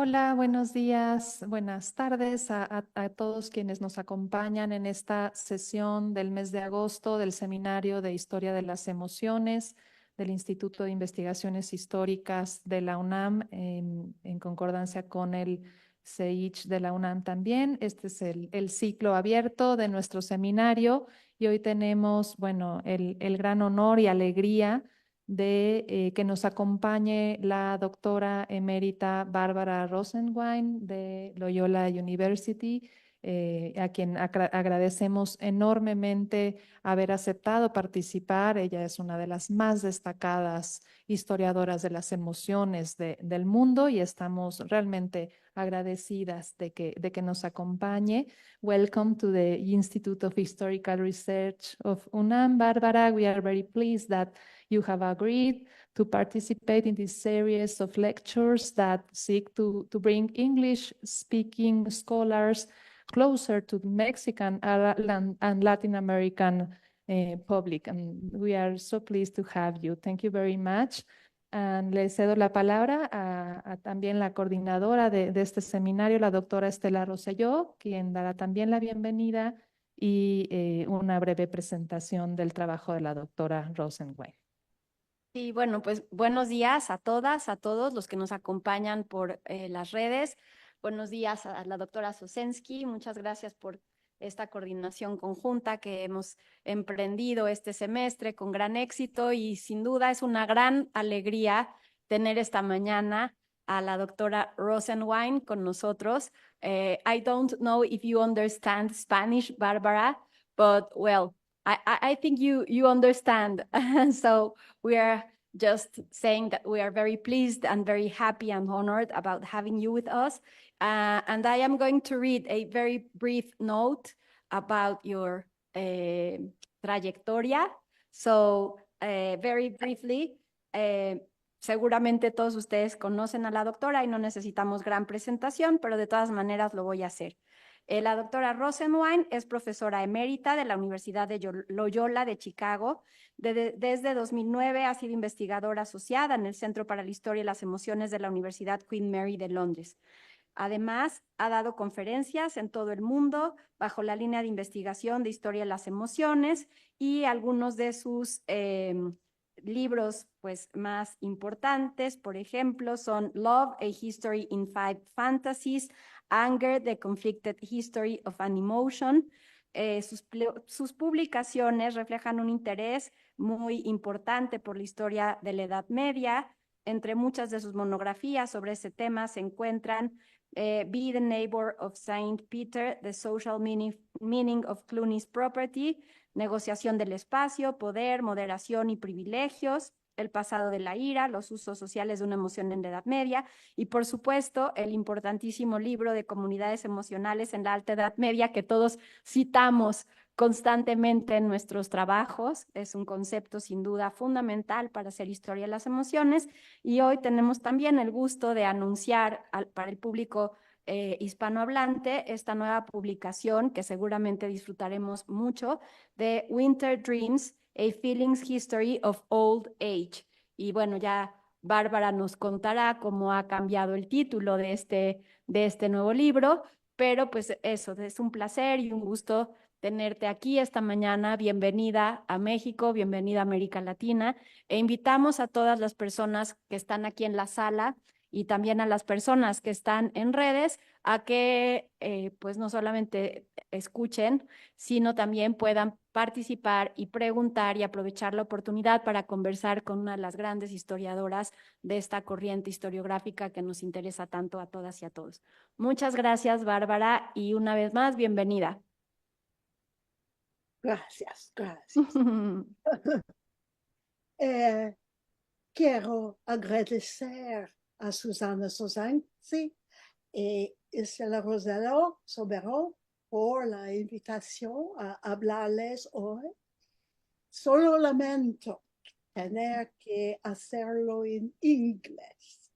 Hola, buenos días, buenas tardes a todos quienes nos acompañan en esta sesión del mes de agosto del Seminario de Historia de las Emociones del Instituto de Investigaciones Históricas de la UNAM, en concordancia con el CEICH de la UNAM también. Este es el ciclo abierto de nuestro seminario y hoy tenemos, bueno, el gran honor y alegría de que nos acompañe la doctora emérita Bárbara Rosenwein de Loyola University, a quien agradecemos enormemente haber aceptado participar. Ella es una de las más destacadas historiadoras de las emociones del mundo y estamos realmente agradecidas de que nos acompañe. Welcome to the Institute of Historical Research of UNAM, Bárbara. We are very pleased that you have agreed to participate in this series of lectures that seek to bring English-speaking scholars closer to the Mexican and Latin American public. And we are so pleased to have you. Thank you very much. And le cedo la palabra a también la coordinadora de este seminario, la doctora Estela Rosselló, quien dará también la bienvenida y una breve presentación del trabajo de la doctora Rosenwein. Y bueno, pues buenos días a todas, a todos los que nos acompañan por las redes. Buenos días a la doctora Sosensky. Muchas gracias por esta coordinación conjunta que hemos emprendido este semestre con gran éxito y sin duda es una gran alegría tener esta mañana a la doctora Rosenwein con nosotros. I don't know if you understand Spanish, Barbara, but well, I think you understand. So we are just saying that we are very pleased and very happy and honored about having you with us. And I am going to read a very brief note about your trayectoria. So very briefly, seguramente todos ustedes conocen a la doctora y no necesitamos gran presentación, pero de todas maneras lo voy a hacer. La doctora Rosenwein es profesora emérita de la Universidad de Loyola de Chicago. Desde 2009 ha sido investigadora asociada en el Centro para la Historia y las Emociones de la Universidad Queen Mary de Londres. Además, ha dado conferencias en todo el mundo bajo la línea de investigación de Historia de las Emociones y algunos de sus libros pues, más importantes, por ejemplo, son Love, a History in Five Fantasies, Anger, The Conflicted History of an Emotion. Sus publicaciones reflejan un interés muy importante por la historia de la Edad Media. Entre muchas de sus monografías sobre ese tema se encuentran Be the Neighbor of Saint Peter, The Social Meaning of Clooney's Property, Negociación del Espacio, Poder, Moderación y Privilegios, El pasado de la ira, los usos sociales de una emoción en la Edad Media y, por supuesto, el importantísimo libro de comunidades emocionales en la Alta Edad Media que todos citamos constantemente en nuestros trabajos. Es un concepto sin duda fundamental para hacer historia de las emociones y hoy tenemos también el gusto de anunciar para el público hispanohablante esta nueva publicación que seguramente disfrutaremos mucho de Winter Dreams, A Feelings History of Old Age. Y bueno, ya Bárbara nos contará cómo ha cambiado el título de este nuevo libro, pero pues eso, es un placer y un gusto tenerte aquí esta mañana. Bienvenida a México, bienvenida a América Latina e invitamos a todas las personas que están aquí en la sala y también a las personas que están en redes a que pues no solamente escuchen, sino también puedan participar y preguntar y aprovechar la oportunidad para conversar con una de las grandes historiadoras de esta corriente historiográfica que nos interesa tanto a todas y a todos. Muchas gracias, Bárbara, y una vez más, bienvenida. Gracias, gracias. Quiero agradecer a Susana Sosanzi y Estela Rosello Sobero por la invitación a hablarles hoy. Solo lamento tener que hacerlo en inglés.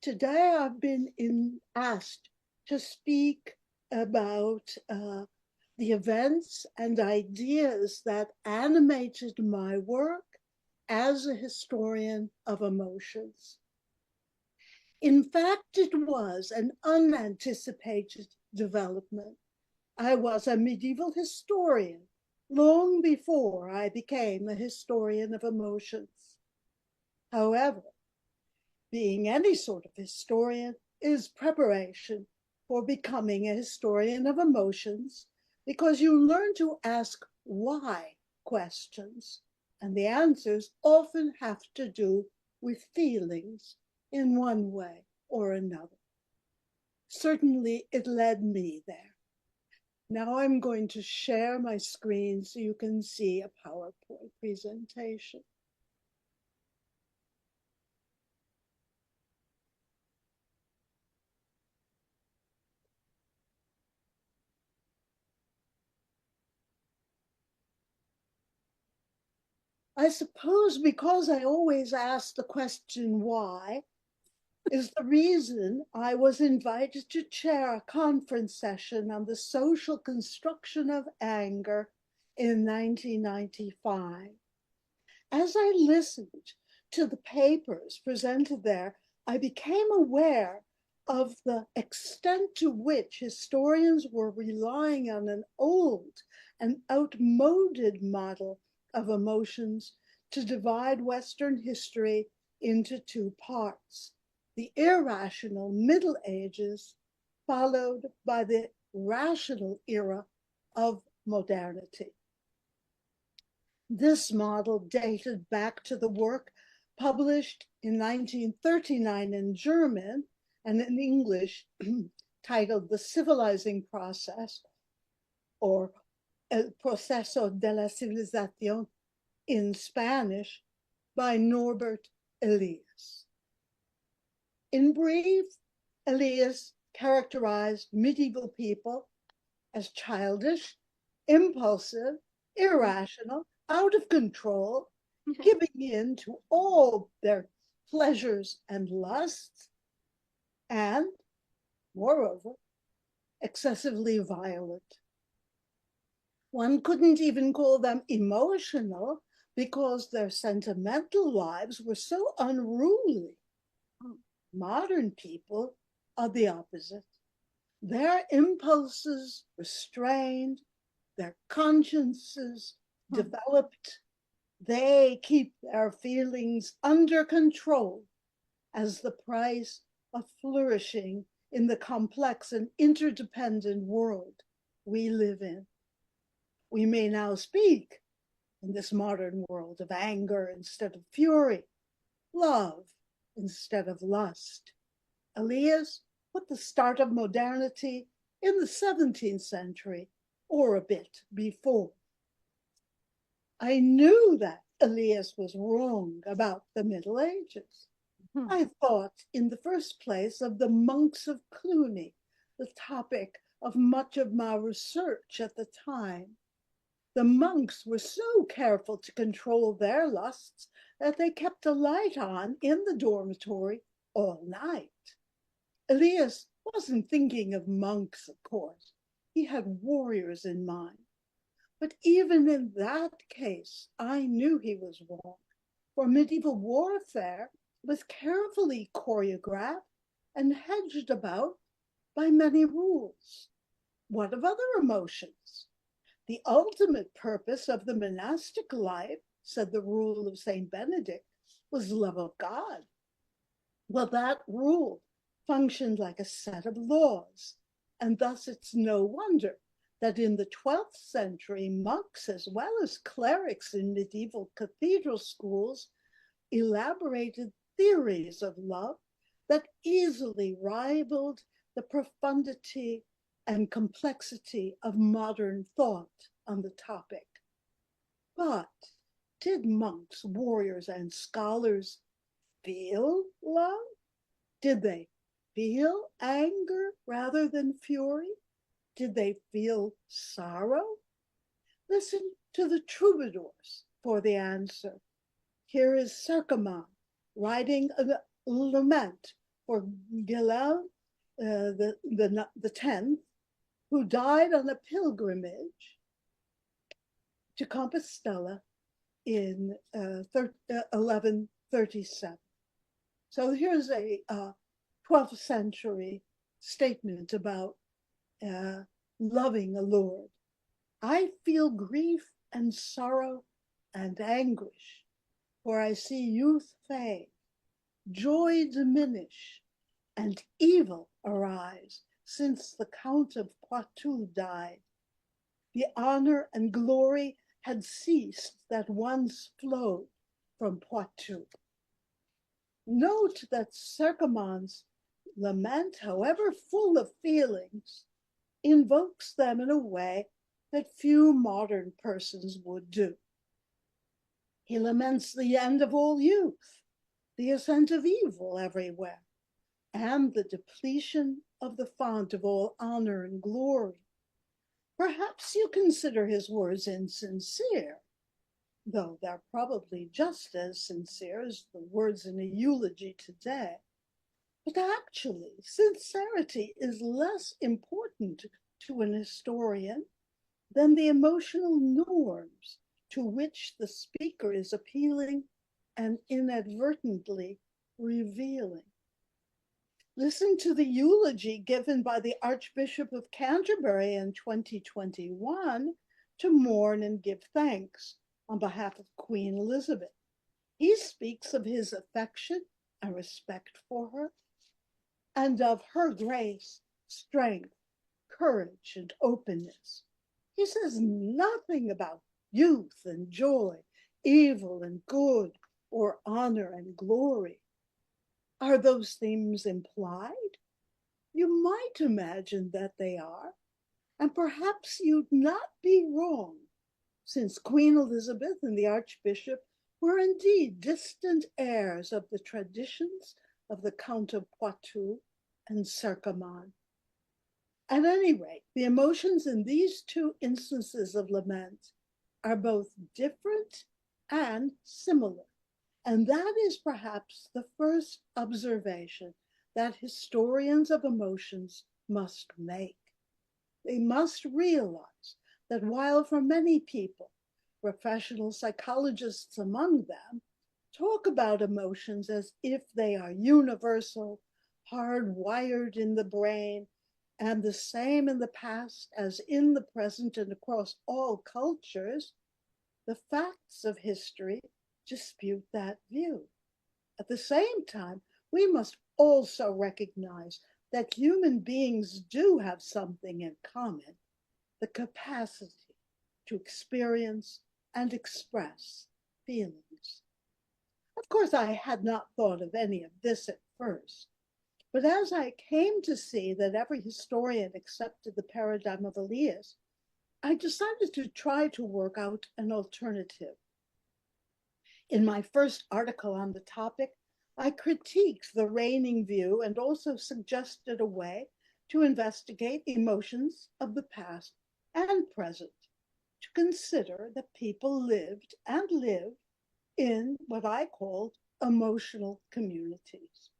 Today I've been asked to speak about the events and ideas that animated my work as a historian of emotions. In fact, it was an unanticipated development. I was a medieval historian long before I became a historian of emotions. However, being any sort of historian is preparation for becoming a historian of emotions, because you learn to ask why questions, and the answers often have to do with feelings in one way or another. Certainly, it led me there. Now I'm going to share my screen so you can see a PowerPoint presentation. I suppose because I always ask the question why is the reason I was invited to chair a conference session on the social construction of anger in 1995. As I listened to the papers presented there, I became aware of the extent to which historians were relying on an old and outmoded model of emotions to divide Western history into two parts: the irrational Middle Ages, followed by the rational era of modernity. This model dated back to the work published in 1939 in German and in English titled The Civilizing Process, or El Proceso de la Civilización in Spanish, by Norbert Elias. In brief, Elias characterized medieval people as childish, impulsive, irrational, out of control, giving in to all their pleasures and lusts, and, moreover, excessively violent. One couldn't even call them emotional because their sentimental lives were so unruly. Modern people are the opposite. Their impulses restrained, their consciences developed. They keep their feelings under control as the price of flourishing in the complex and interdependent world we live in. We may now speak in this modern world of anger instead of fury, love instead of lust. Elias put the start of modernity in the 17th century or a bit before. I knew that Elias was wrong about the Middle Ages. I thought, in the first place, of the monks of Cluny, the topic of much of my research at the time. The monks were so careful to control their lusts that they kept a light on in the dormitory all night. Elias wasn't thinking of monks, of course. He had warriors in mind. But even in that case, I knew he was wrong, for medieval warfare was carefully choreographed and hedged about by many rules. What of other emotions? The ultimate purpose of the monastic life, said the rule of St. Benedict, was love of God. Well, that rule functioned like a set of laws, and thus it's no wonder that in the 12th century, monks as well as clerics in medieval cathedral schools elaborated theories of love that easily rivaled the profundity and complexity of modern thought on the topic. But did monks, warriors, and scholars feel love? Did they feel anger rather than fury? Did they feel sorrow? Listen to the troubadours for the answer. Here is Sercamon writing a lament for Guillaume the 10th, who died on a pilgrimage to Compostela in 1137. So here's a 12th century statement about loving a Lord. I feel grief and sorrow and anguish, for I see youth fade, joy diminish, and evil arise since the Count of Poitou died. The honor and glory had ceased that once flowed from Poitou. Note that Sercommon's lament, however full of feelings, invokes them in a way that few modern persons would do. He laments the end of all youth, the ascent of evil everywhere, and the depletion of the fount of all honor and glory. Perhaps you consider his words insincere, though they're probably just as sincere as the words in a eulogy today. But actually, sincerity is less important to an historian than the emotional norms to which the speaker is appealing and inadvertently revealing. Listen to the eulogy given by the Archbishop of Canterbury in 2021 to mourn and give thanks on behalf of Queen Elizabeth. He speaks of his affection and respect for her, and of her grace, strength, courage, and openness. He says nothing about youth and joy, evil and good, or honor and glory. Are those themes implied? You might imagine that they are, and perhaps you'd not be wrong, since Queen Elizabeth and the Archbishop were indeed distant heirs of the traditions of the Count of Poitou and Sercomnon. At any rate, the emotions in these two instances of lament are both different and similar. And that is perhaps the first observation that historians of emotions must make. They must realize that while for many people, professional psychologists among them, talk about emotions as if they are universal, hardwired in the brain, and the same in the past as in the present and across all cultures, the facts of history dispute that view. At the same time, we must also recognize that human beings do have something in common, the capacity to experience and express feelings. Of course, I had not thought of any of this at first, but as I came to see that every historian accepted the paradigm of Elias, I decided to try to work out an alternative. In my first article on the topic, I critiqued the reigning view and also suggested a way to investigate emotions of the past and present, to consider that people lived and live in what I called emotional communities.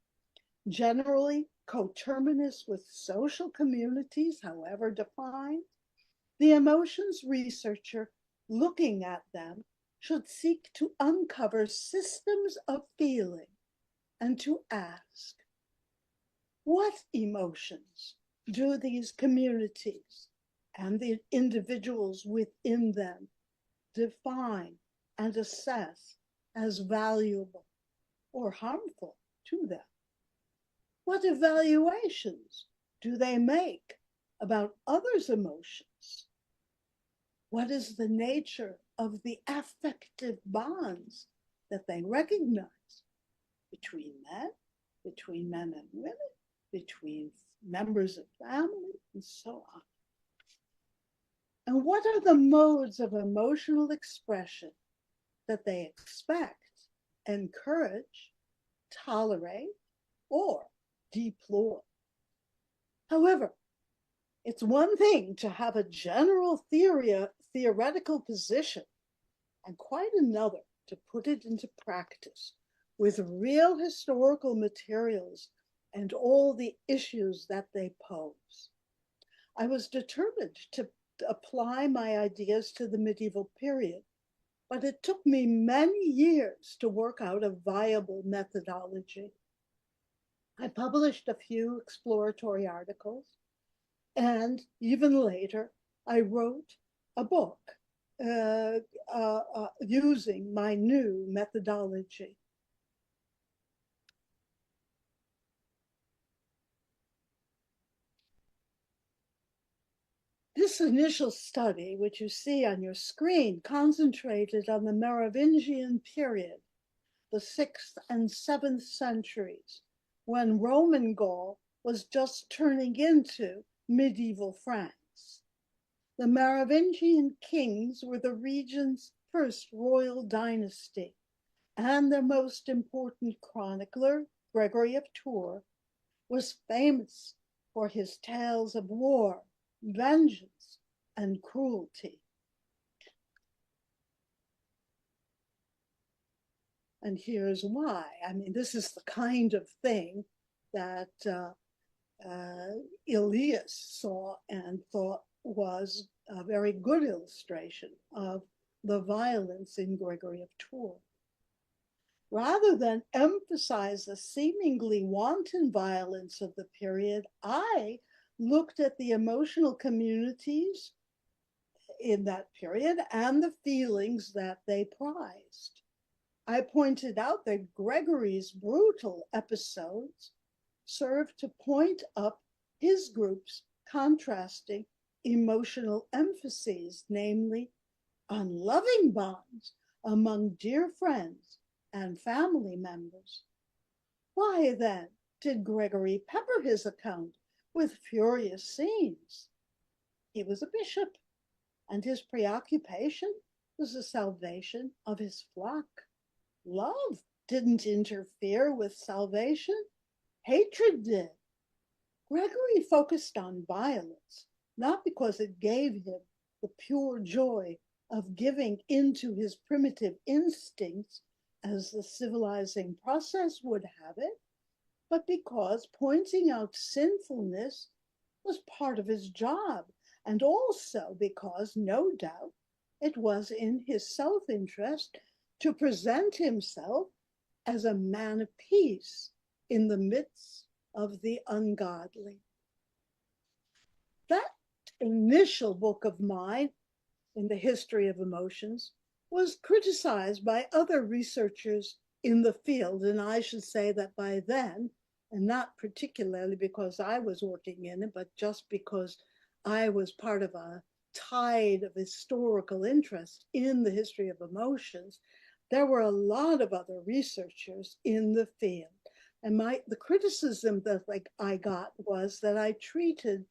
Generally coterminous with social communities, however defined, the emotions researcher looking at them should seek to uncover systems of feeling and to ask, what emotions do these communities and the individuals within them define and assess as valuable or harmful to them? What evaluations do they make about others' emotions? What is the nature of the affective bonds that they recognize between men and women, between members of family, and so on? And what are the modes of emotional expression that they expect, encourage, tolerate, or deplore? However, it's one thing to have a general theoretical position, and quite another to put it into practice with real historical materials and all the issues that they pose. I was determined to apply my ideas to the medieval period, but it took me many years to work out a viable methodology. I published a few exploratory articles, and even later, I wrote a book using my new methodology. This initial study, which you see on your screen, concentrated on the Merovingian period, the 6th and 7th centuries, when Roman Gaul was just turning into medieval France. The Merovingian kings were the region's first royal dynasty, and their most important chronicler, Gregory of Tours, was famous for his tales of war, vengeance, and cruelty. And here's why. I mean, this is the kind of thing that Elias saw and thought was a very good illustration of the violence in Gregory of Tours. Rather than emphasize the seemingly wanton violence of the period, I looked at the emotional communities in that period and the feelings that they prized. I pointed out that Gregory's brutal episodes served to point up his group's contrasting emotional emphases, namely on loving bonds among dear friends and family members. Why then did Gregory pepper his account with furious scenes? He was a bishop, and his preoccupation was the salvation of his flock. Love didn't interfere with salvation, hatred did. Gregory focused on violence, not because it gave him the pure joy of giving into his primitive instincts as the civilizing process would have it, but because pointing out sinfulness was part of his job, and also because, no doubt, it was in his self-interest to present himself as a man of peace in the midst of the ungodly. That initial book of mine in the history of emotions was criticized by other researchers in the field. And I should say that by then, and not particularly because I was working in it, but just because I was part of a tide of historical interest in the history of emotions, there were a lot of other researchers in the field. And the criticism that I got was that I treated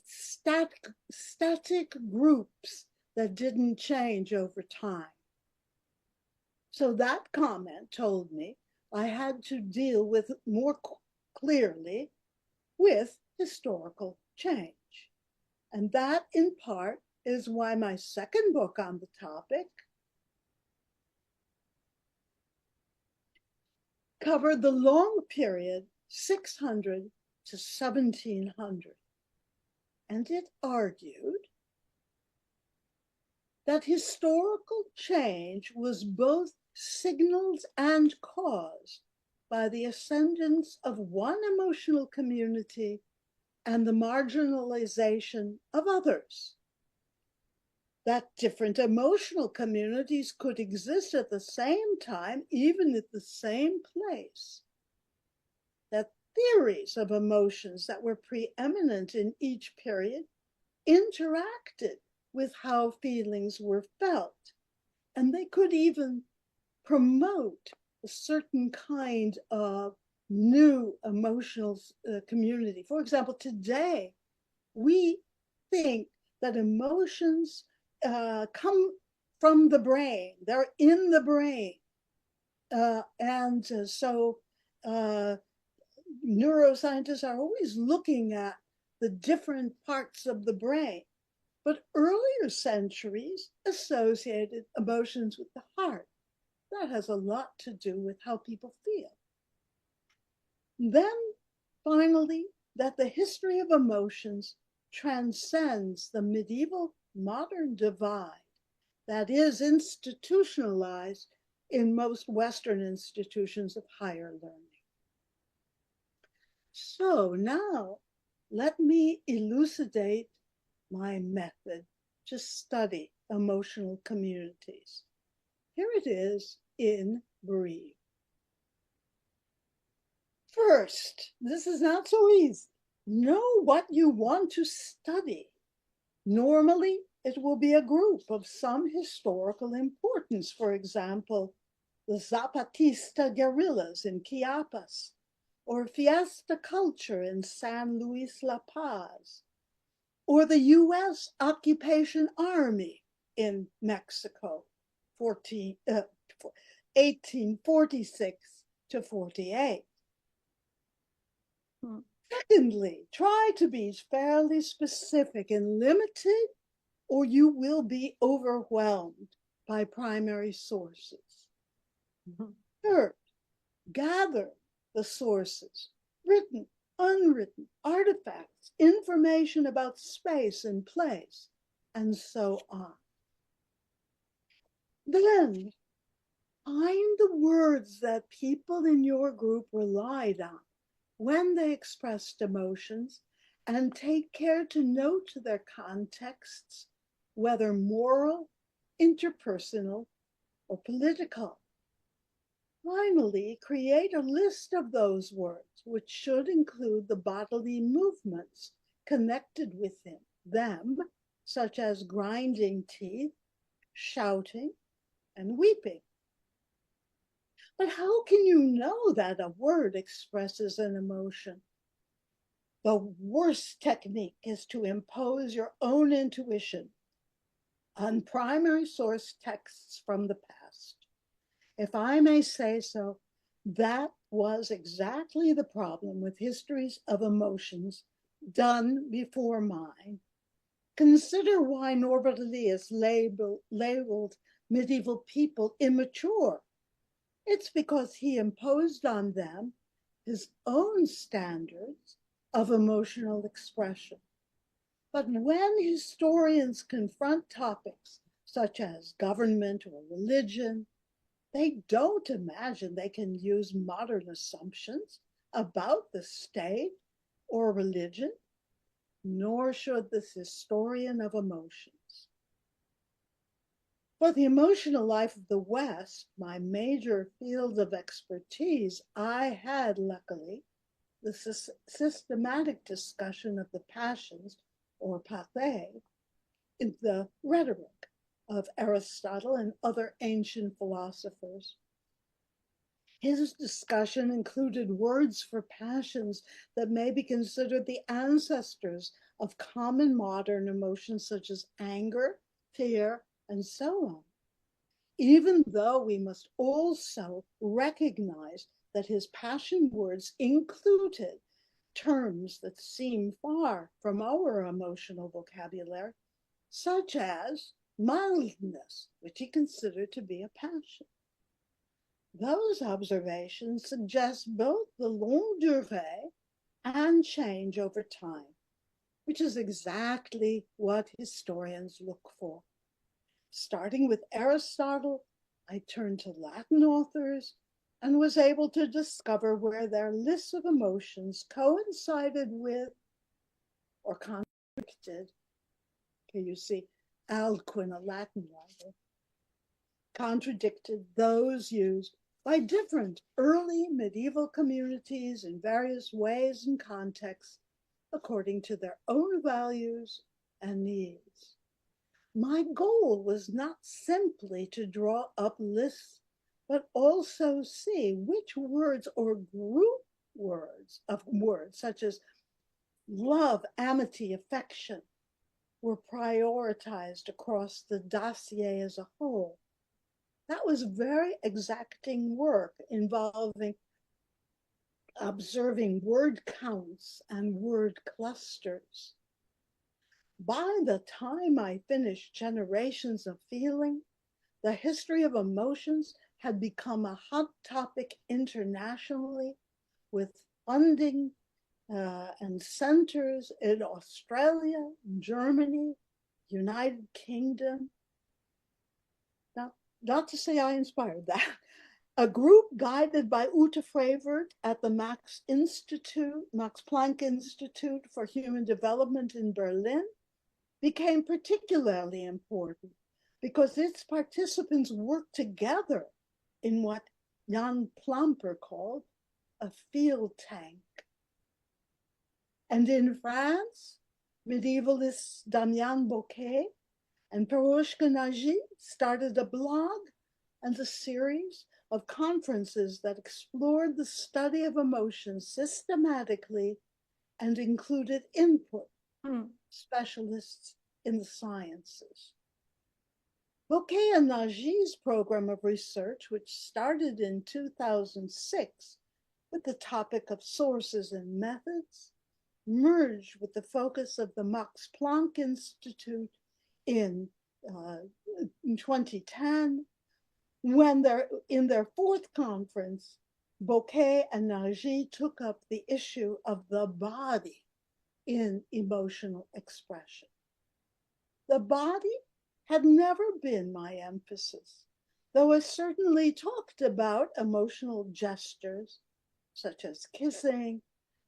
static groups that didn't change over time. So that comment told me I had to deal with more clearly with historical change. And that, in part, is why my second book on the topic covered the long period 600 to 1700. And it argued that historical change was both signaled and caused by the ascendance of one emotional community and the marginalization of others. That different emotional communities could exist at the same time, even at the same place. That theories of emotions that were preeminent in each period interacted with how feelings were felt. And they could even promote a certain kind of new emotional community. For example, today, we think that emotions come from the brain, they're in the brain. So neuroscientists are always looking at the different parts of the brain. But earlier centuries associated emotions with the heart. That has a lot to do with how people feel. Then, finally, that the history of emotions transcends the medieval modern divide that is institutionalized in most Western institutions of higher learning. So now let me elucidate my method to study emotional communities. Here it is in brief. First, this is not so easy. Know what you want to study. Normally, it will be a group of some historical importance. For example, the Zapatista guerrillas in Chiapas, or Fiesta culture in San Luis La Paz, or the US occupation army in Mexico, 1846 to 48. Secondly, try to be fairly specific and limited, or you will be overwhelmed by primary sources. Third, gather the sources, written, unwritten, artifacts, information about space and place, and so on. Then, find the words that people in your group relied on when they expressed emotions, and take care to note their contexts, whether moral, interpersonal, or political. Finally, create a list of those words, which should include the bodily movements connected with them, such as grinding teeth, shouting, and weeping. But how can you know that a word expresses an emotion? The worst technique is to impose your own intuition on primary source texts from the past. If I may say so, that was exactly the problem with histories of emotions done before mine. Consider why Norbert Elias labeled medieval people immature. It's because he imposed on them his own standards of emotional expression. But when historians confront topics such as government or religion, they don't imagine they can use modern assumptions about the state or religion, nor should this historian of emotions. For the emotional life of the West, my major field of expertise, I had, luckily, the systematic discussion of the passions, or pathe, in the rhetoric of Aristotle and other ancient philosophers. His discussion included words for passions that may be considered the ancestors of common modern emotions such as anger, fear, and so on. Even though we must also recognize that his passion words included terms that seem far from our emotional vocabulary, such as mildness, which he considered to be a passion. Those observations suggest both the longue durée and change over time, which is exactly what historians look for. Starting with Aristotle, I turned to Latin authors and was able to discover where their lists of emotions coincided with or contradicted. Here you see Alcuin, a Latin writer, contradicted those used by different early medieval communities in various ways and contexts according to their own values and needs. My goal was not simply to draw up lists, but also see which words or group words of words, such as love, amity, affection, were prioritized across the dossier as a whole. That was very exacting work involving observing word counts and word clusters. By the time I finished Generations of Feeling, the history of emotions had become a hot topic internationally, with funding and centers in Australia, Germany, United Kingdom. Not to say I inspired that. A group guided by Ute Frevert at the Max Planck Institute for Human Development in Berlin, became particularly important because its participants worked together in what Jan Plumper called a field tank. And in France, medievalists Damian Bocquet and Peroushka Nagy started a blog and a series of conferences that explored the study of emotions systematically and included input specialists in the sciences. Bocquet and Nagy's program of research, which started in 2006 with the topic of sources and methods, merged with the focus of the Max Planck Institute in 2010, when in their fourth conference, Bocquet and Nagy took up the issue of the body in emotional expression. The body had never been my emphasis, though I certainly talked about emotional gestures, such as kissing,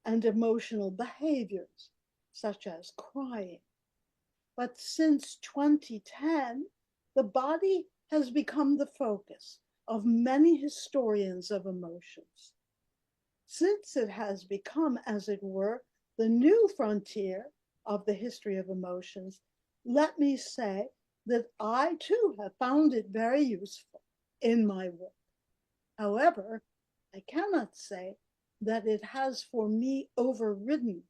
and emotional behaviors, such as crying. But since 2010, the body has become the focus of many historians of emotions. Since it has become, as it were, the new frontier of the history of emotions, let me say that I too have found it very useful in my work. However, I cannot say that it has for me overridden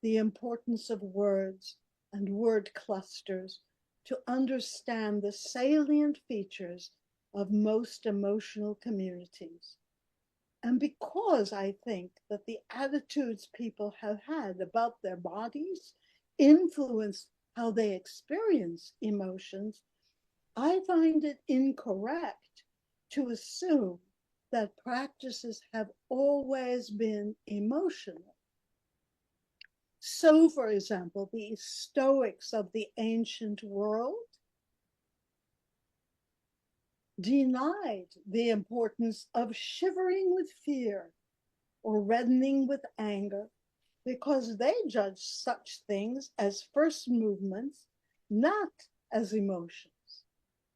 the importance of words and word clusters to understand the salient features of most emotional communities. And because I think that the attitudes people have had about their bodies influence how they experience emotions, I find it incorrect to assume that practices have always been emotional. So, for example, the Stoics of the ancient world denied the importance of shivering with fear or reddening with anger because they judged such things as first movements, not as emotions.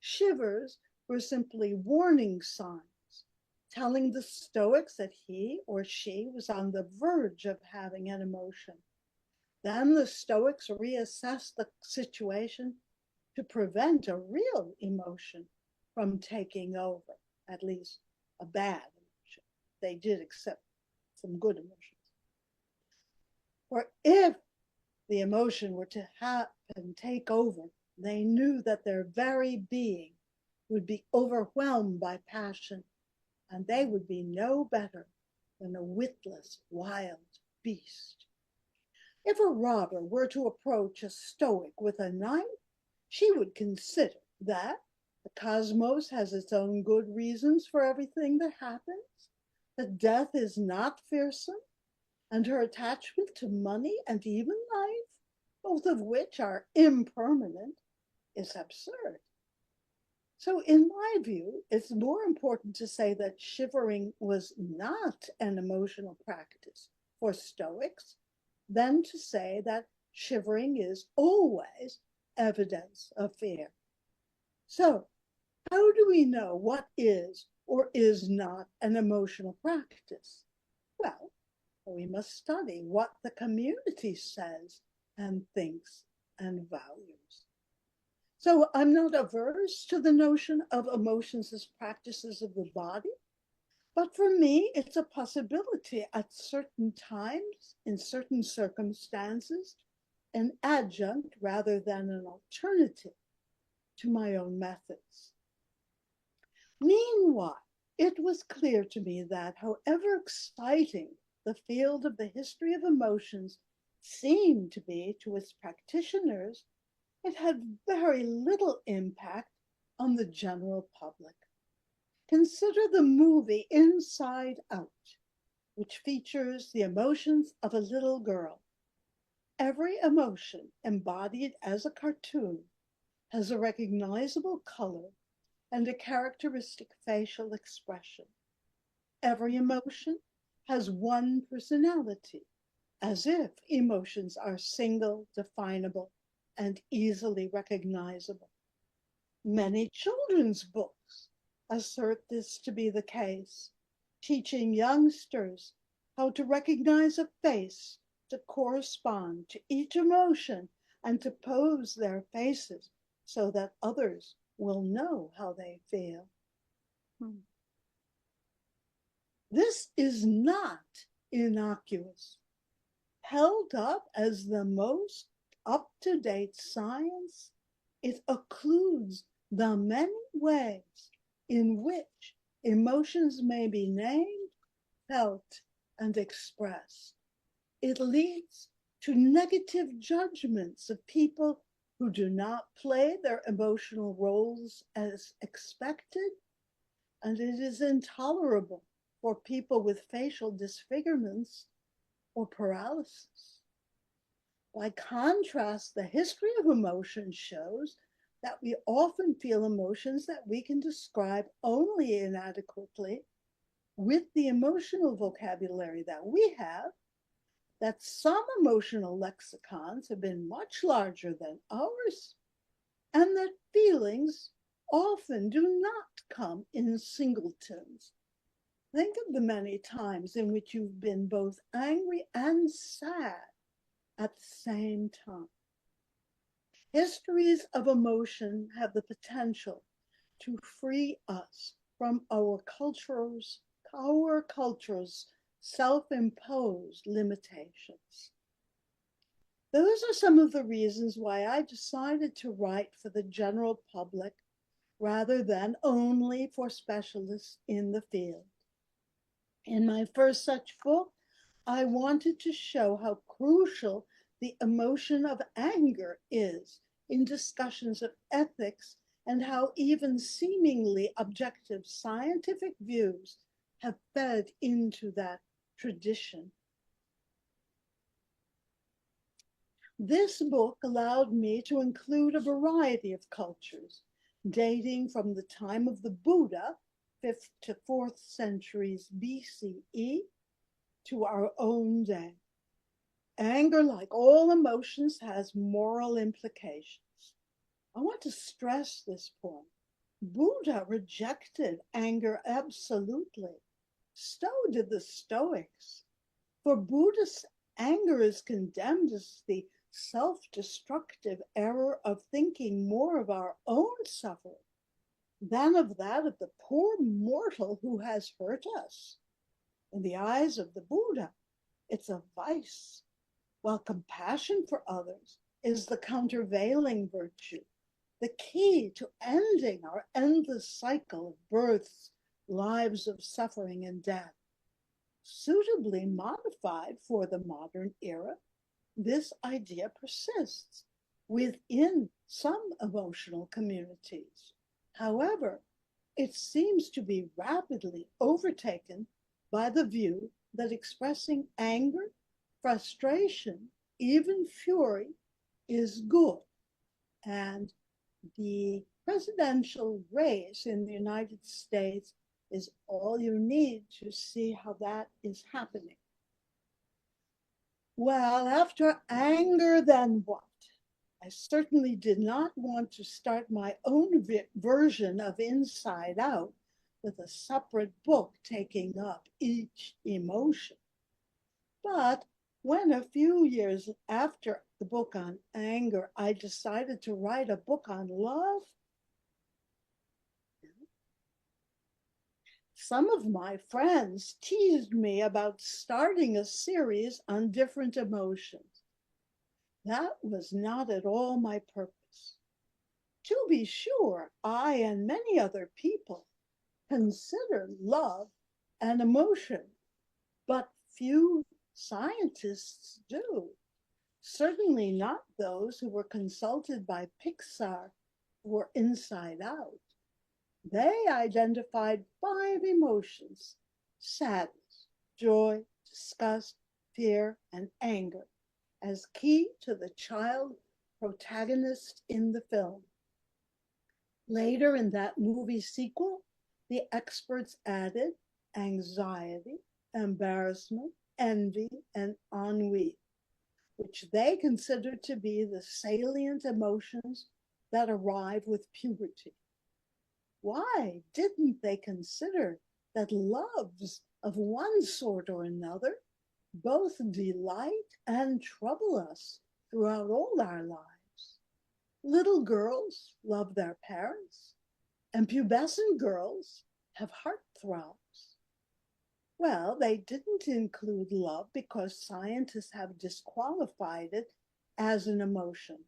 Shivers were simply warning signs, telling the Stoics that he or she was on the verge of having an emotion. Then the Stoics reassessed the situation to prevent a real emotion from taking over, at least a bad emotion. They did accept some good emotions. Or if the emotion were to happen, take over, they knew that their very being would be overwhelmed by passion, and they would be no better than a witless wild beast. If a robber were to approach a Stoic with a knife, she would consider that the cosmos has its own good reasons for everything that happens, that death is not fearsome, and her attachment to money and even life, both of which are impermanent, is absurd. So, in my view, it's more important to say that shivering was not an emotional practice for Stoics than to say that shivering is always evidence of fear. So, how do we know what is or is not an emotional practice? Well, we must study what the community says and thinks and values. So I'm not averse to the notion of emotions as practices of the body, but for me, it's a possibility at certain times, in certain circumstances, an adjunct rather than an alternative to my own methods. Meanwhile, it was clear to me that, however exciting the field of the history of emotions seemed to be to its practitioners, it had very little impact on the general public. Consider the movie Inside Out, which features the emotions of a little girl. Every emotion embodied as a cartoon has a recognizable color and a characteristic facial expression. Every emotion has one personality, as if emotions are single, definable, and easily recognizable. Many children's books assert this to be the case, teaching youngsters how to recognize a face to correspond to each emotion and to pose their faces so that others will know how they feel. This is not innocuous. Held up as the most up-to-date science, it occludes the many ways in which emotions may be named, felt, and expressed. It leads to negative judgments of people who do not play their emotional roles as expected, and it is intolerable for people with facial disfigurements or paralysis. By contrast, the history of emotion shows that we often feel emotions that we can describe only inadequately with the emotional vocabulary that we have, that some emotional lexicons have been much larger than ours, and that feelings often do not come in singletons. Think of the many times in which you've been both angry and sad at the same time. Histories of emotion have the potential to free us from our culture's self-imposed limitations. Those are some of the reasons why I decided to write for the general public rather than only for specialists in the field. In my first such book, I wanted to show how crucial the emotion of anger is in discussions of ethics, and how even seemingly objective scientific views have fed into that tradition. This book allowed me to include a variety of cultures, dating from the time of the Buddha, 5th to 4th centuries BCE, to our own day. Anger, like all emotions, has moral implications. I want to stress this point. Buddha rejected anger absolutely. So did the Stoics. For Buddhists, anger is condemned as the self-destructive error of thinking more of our own suffering than of that of the poor mortal who has hurt us. In the eyes of the Buddha, it's a vice, while compassion for others is the countervailing virtue, the key to ending our endless cycle of births, lives of suffering and death. Suitably modified for the modern era, this idea persists within some emotional communities. However, it seems to be rapidly overtaken by the view that expressing anger, frustration, even fury is good. And the presidential race in the United States is all you need to see how that is happening. Well, after anger, then what? I certainly did not want to start my own version of Inside Out with a separate book taking up each emotion. But when a few years after the book on anger, I decided to write a book on love, some of my friends teased me about starting a series on different emotions. That was not at all my purpose. To be sure, I and many other people consider love an emotion, but few scientists do. Certainly not those who were consulted by Pixar or Inside Out. They identified 5 emotions: sadness, joy, disgust, fear, and anger as key to the child protagonist in the film. Later in that movie sequel, the experts added anxiety, embarrassment, envy, and ennui, which they consider to be the salient emotions that arrive with puberty. Why didn't they consider that loves of one sort or another both delight and trouble us throughout all our lives? Little girls love their parents, and pubescent girls have heartthrobs. Well, they didn't include love because scientists have disqualified it as an emotion.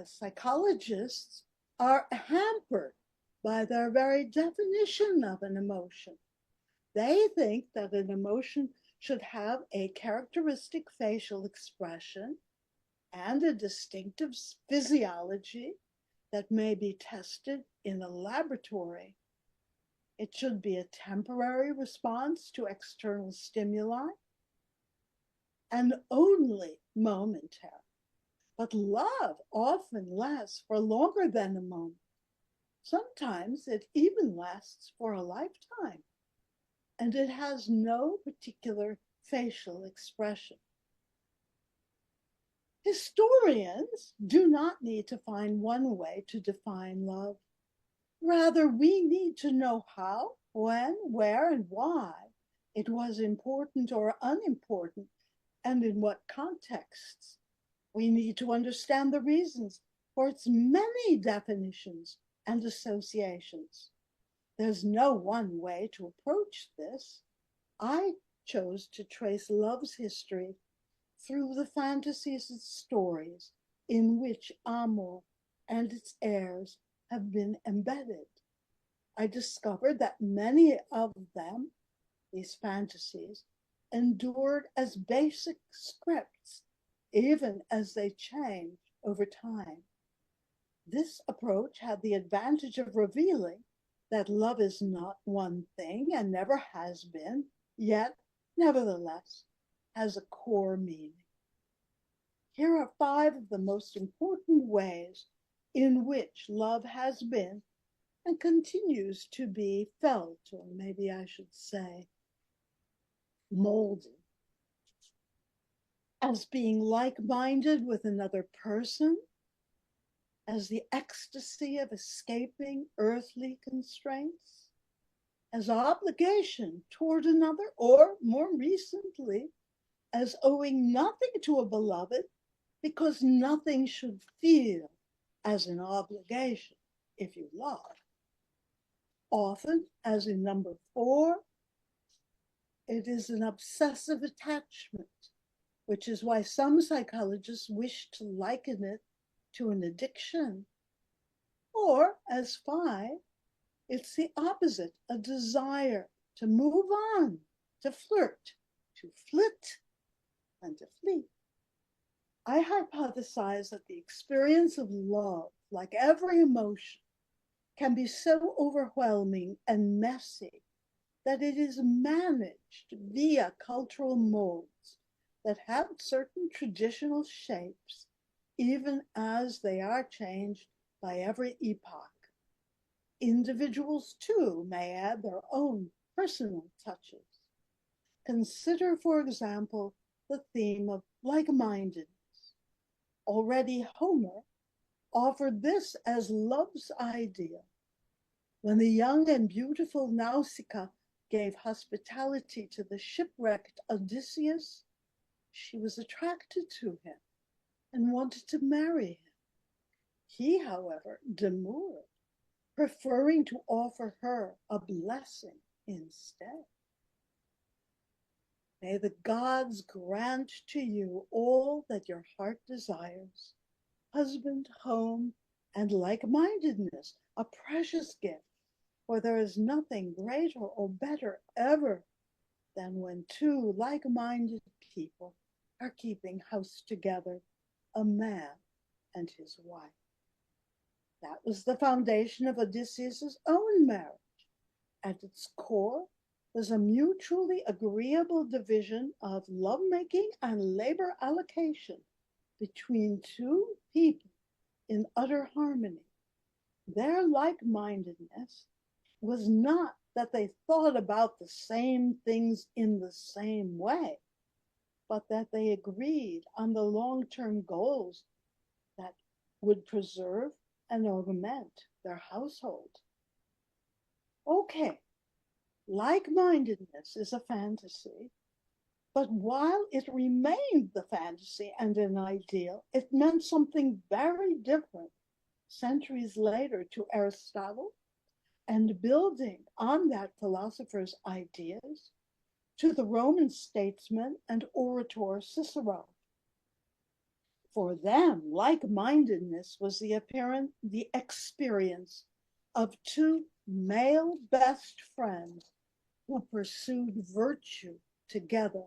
Psychologists are hampered by their very definition of an emotion. They think that an emotion should have a characteristic facial expression and a distinctive physiology that may be tested in a laboratory. It should be a temporary response to external stimuli and only momentary. But love often lasts for longer than a moment. Sometimes it even lasts for a lifetime, and it has no particular facial expression. Historians do not need to find one way to define love. Rather, we need to know how, when, where, and why it was important or unimportant, and in what contexts. We need to understand the reasons for its many definitions and associations. There's no one way to approach this. I chose to trace love's history through the fantasies and stories in which Amor and its heirs have been embedded. I discovered that many of them, these fantasies, endured as basic scripts, even as they change over time. This approach had the advantage of revealing that love is not one thing and never has been, yet, nevertheless, has a core meaning. Here are 5 of the most important ways in which love has been and continues to be felt, or maybe I should say, molded, as being like-minded with another person, as the ecstasy of escaping earthly constraints, as obligation toward another, or more recently, as owing nothing to a beloved because nothing should feel as an obligation if you love. Often, as in number 4, it is an obsessive attachment, which is why some psychologists wish to liken it to an addiction. Or, as 5, it's the opposite, a desire to move on, to flirt, to flit, and to flee. I hypothesize that the experience of love, like every emotion, can be so overwhelming and messy that it is managed via cultural molds that have certain traditional shapes, even as they are changed by every epoch. Individuals, too, may add their own personal touches. Consider, for example, the theme of like-mindedness. Already Homer offered this as love's ideal. When the young and beautiful Nausicaa gave hospitality to the shipwrecked Odysseus, she was attracted to him and wanted to marry him. He, however, demurred, preferring to offer her a blessing instead. May the gods grant to you all that your heart desires, husband, home, and like-mindedness, a precious gift, for there is nothing greater or better ever than when 2 like-minded people are keeping house together, a man and his wife. That was the foundation of Odysseus' own marriage. At its core was a mutually agreeable division of lovemaking and labor allocation between 2 people in utter harmony. Their like-mindedness was not that they thought about the same things in the same way, but that they agreed on the long-term goals that would preserve and augment their household. Okay, like-mindedness is a fantasy, but while it remained the fantasy and an ideal, it meant something very different centuries later to Aristotle, and building on that philosopher's ideas to the Roman statesman and orator Cicero. For them, like-mindedness was the experience of two male best friends who pursued virtue together,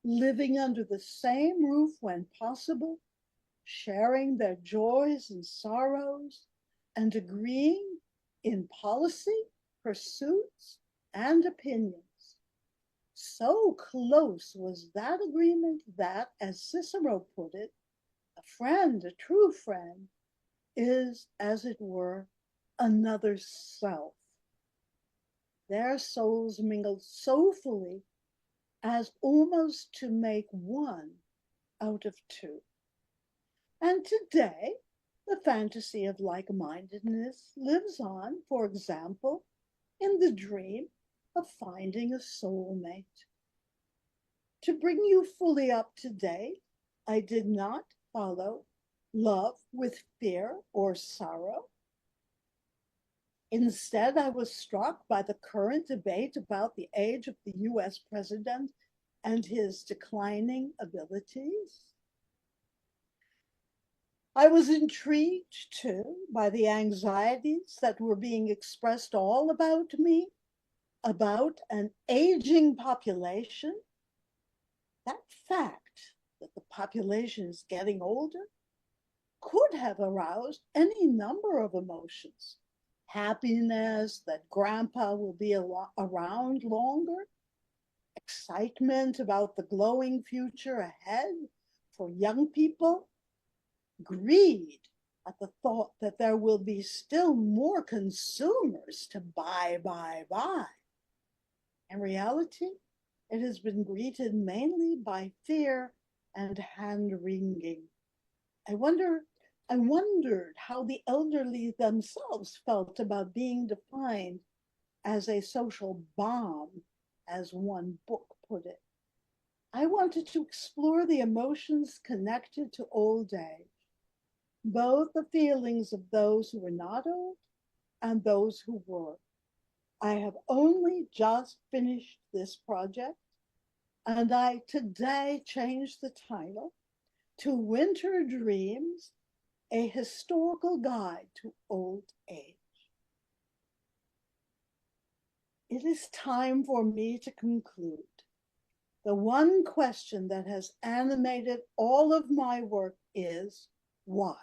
living under the same roof when possible, sharing their joys and sorrows, and agreeing in policy, pursuits, and opinions. So close was that agreement that, as Cicero put it, a friend, a true friend, is, as it were, another self. Their souls mingled so fully as almost to make one out of two. And today, the fantasy of like-mindedness lives on, for example, in the dream of finding a soulmate. To bring you fully up to date, I did not follow love with fear or sorrow. Instead, I was struck by the current debate about the age of the US president and his declining abilities. I was intrigued, too, by the anxieties that were being expressed all about me, about an aging population. That fact that the population is getting older could have aroused any number of emotions. Happiness that grandpa will be around longer, excitement about the glowing future ahead for young people, greed at the thought that there will be still more consumers to buy. In reality, it has been greeted mainly by fear and hand-wringing. I wondered how the elderly themselves felt about being defined as a social bomb, as one book put it. I wanted to explore the emotions connected to old age, both the feelings of those who were not old and those who were. I have only just finished this project, and I today changed the title to Winter Dreams, a historical guide to old age. It is time for me to conclude. The one question that has animated all of my work is why?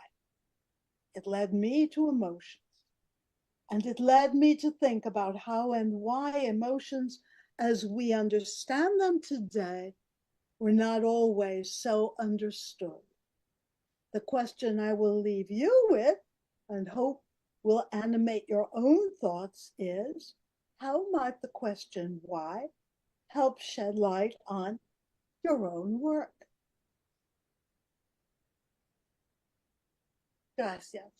It led me to emotions, and it led me to think about how and why emotions, as we understand them today, were not always so understood. The question I will leave you with, and hope will animate your own thoughts, is how might the question why help shed light on your own work? Gracias.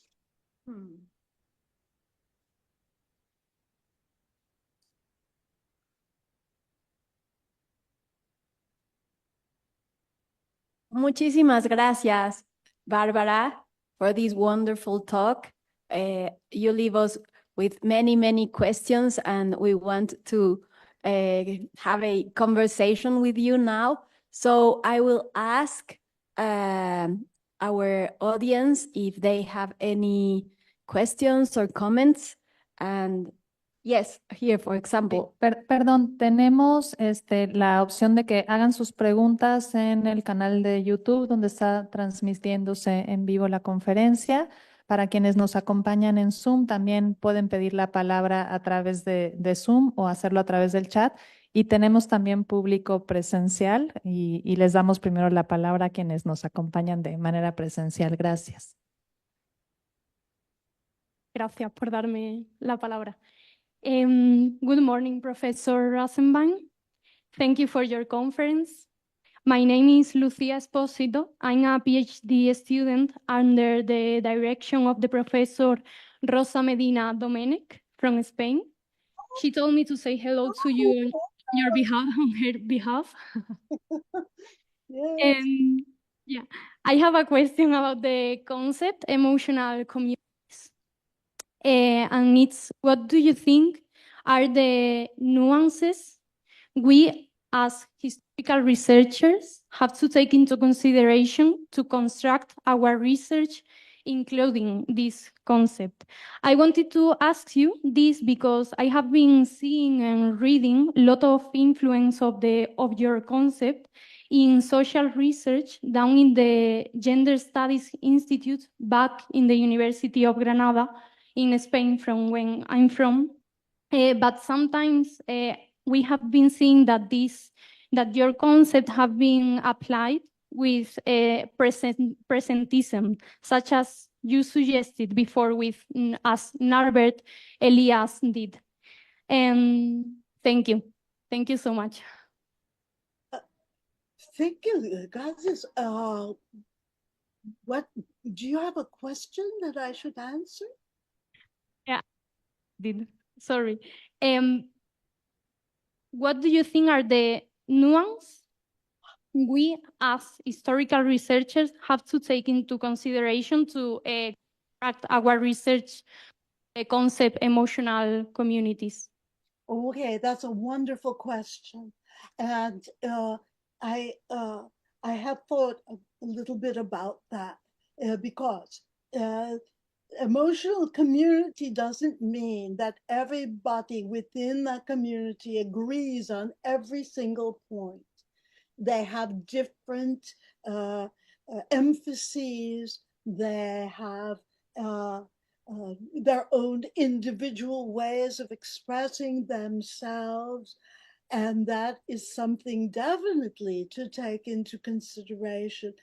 Muchísimas gracias, Bárbara, for this wonderful talk. You leave us with many, many questions, and we want to have a conversation with you now. So I will ask our audience if they have any questions or comments. And yes, here, for example. Perdón, tenemos la opción de que hagan sus preguntas en el canal de YouTube donde está transmitiéndose en vivo la conferencia. Para quienes nos acompañan en Zoom, también pueden pedir la palabra a través de Zoom o hacerlo a través del chat. Y tenemos también público presencial y les damos primero la palabra a quienes nos acompañan de manera presencial. Gracias. Gracias por darme la palabra. Good morning, Professor Rosenbaum. Thank you for your conference. My name is Lucia Esposito. I'm a PhD student under the direction of the Professor Rosa Medina Domenech from Spain. She told me to say hello to you on your behalf, on her behalf. Yes. And yeah, I have a question about the concept emotional communities. And it's what do you think are the nuances we as historical researchers have to take into consideration to construct our research, including this concept? I wanted to ask you this because I have been seeing and reading a lot of influence of your concept in social research down in the Gender Studies Institute back in the University of Granada in Spain, from when I'm from. But sometimes we have been seeing that your concept have been applied with presentism, such as you suggested before with as Norbert Elias did. And thank you. Thank you so much. Thank you, guys. What do you have a question that I should answer? Yeah, did. Sorry. What do you think are the nuance we as historical researchers have to take into consideration to construct our research concept emotional communities? Okay, that's a wonderful question, and I I have thought a little bit about that because emotional community doesn't mean that everybody within that community agrees on every single point. They have different emphases. They have their own individual ways of expressing themselves. And that is something definitely to take into consideration.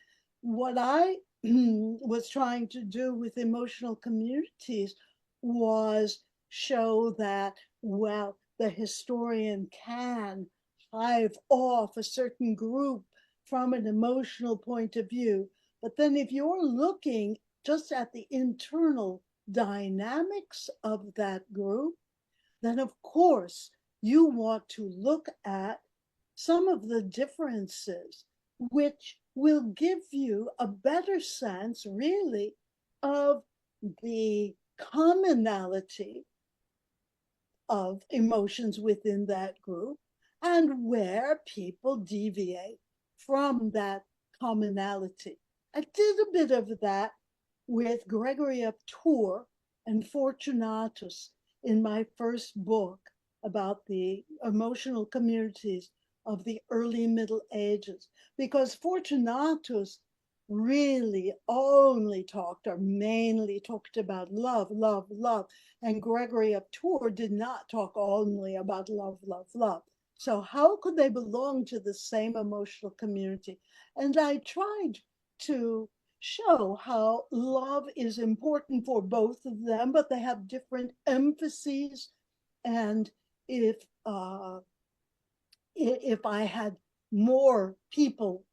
What I was trying to do with emotional communities was show that, well, the historian can hive off a certain group from an emotional point of view. But then if you're looking just at the internal dynamics of that group, then of course you want to look at some of the differences, which will give you a better sense, really, of the commonality of emotions within that group and where people deviate from that commonality. I did a bit of that with Gregory of Tours and Fortunatus in my first book about the emotional communities of the early Middle Ages, because Fortunatus really only talked or mainly talked about love, love, love. And Gregory of Tours did not talk only about love, love, love. So how could they belong to the same emotional community? And I tried to show how love is important for both of them, but they have different emphases. And if I had more people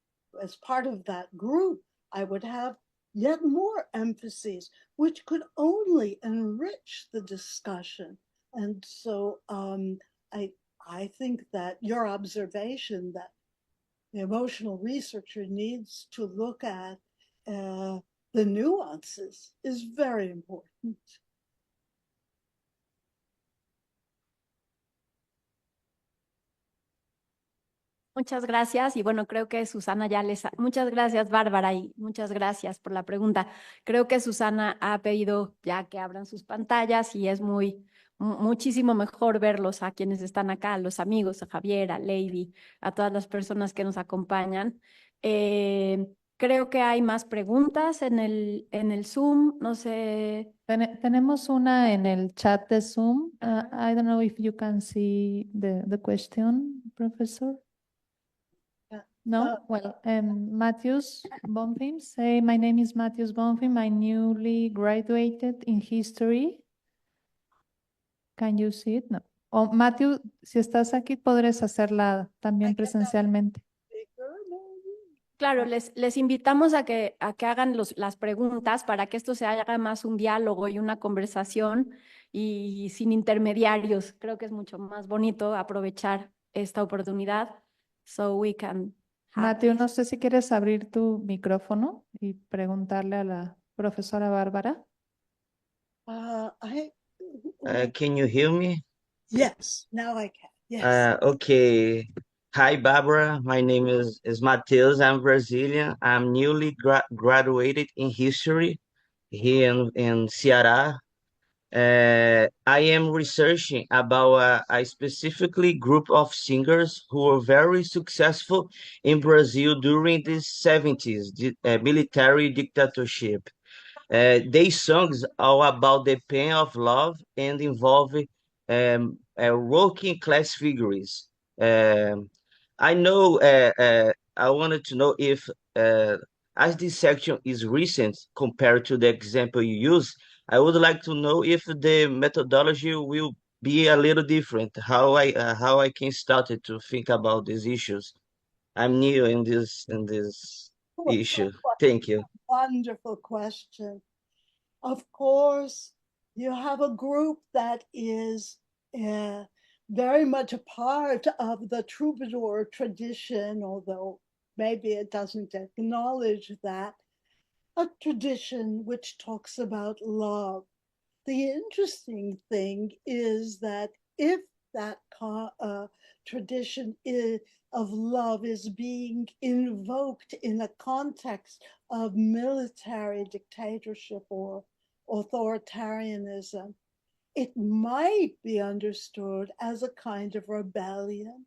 as part of that group, I would have yet more emphases, which could only enrich the discussion. And so I think that your observation that the emotional researcher needs to look at the nuances is very important. Muchas gracias. Y bueno, creo que Susana ya les... Muchas gracias, Bárbara, y muchas gracias por la pregunta. Creo que Susana ha pedido ya que abran sus pantallas y es muchísimo mejor verlos a quienes están acá, a los amigos, a Javier, a Lady, a todas las personas que nos acompañan. Creo que hay más preguntas en el Zoom. No sé. Tenemos una en el chat de Zoom. I don't know if you can see the question, Professor. No? Well, Matthews Bonfim say, my name is Matthews Bonfim. I newly graduated in history. Can you see it? No. O Matthew, si estás aquí, podrías hacerla también presencialmente. Claro, les invitamos a que hagan las preguntas para que esto se haga más un diálogo y una conversación y sin intermediarios. Creo que es mucho más bonito aprovechar esta oportunidad. So we can have Matthew, this. no sé si quieres abrir tu micrófono y preguntarle a la profesora Bárbara. Can you hear me? Yes, now I can. Yes. Okay. Hi, Barbara. My name is Matheus. I'm Brazilian. I'm newly graduated in history here in Ceará. I am researching about a specifically group of singers who were very successful in Brazil during the 70s military dictatorship. These songs are about the pain of love and involve working class figures. Um, I know. I wanted to know if, as this section is recent compared to the example you use, I would like to know if the methodology will be a little different. How I can start it to think about these issues. I'm new in this issue. Thank you. Wonderful question. Of course, you have a group that is very much a part of the troubadour tradition, although maybe it doesn't acknowledge that, a tradition which talks about love. The interesting thing is that if that tradition of love is being invoked in a context of military dictatorship or authoritarianism, it might be understood as a kind of rebellion.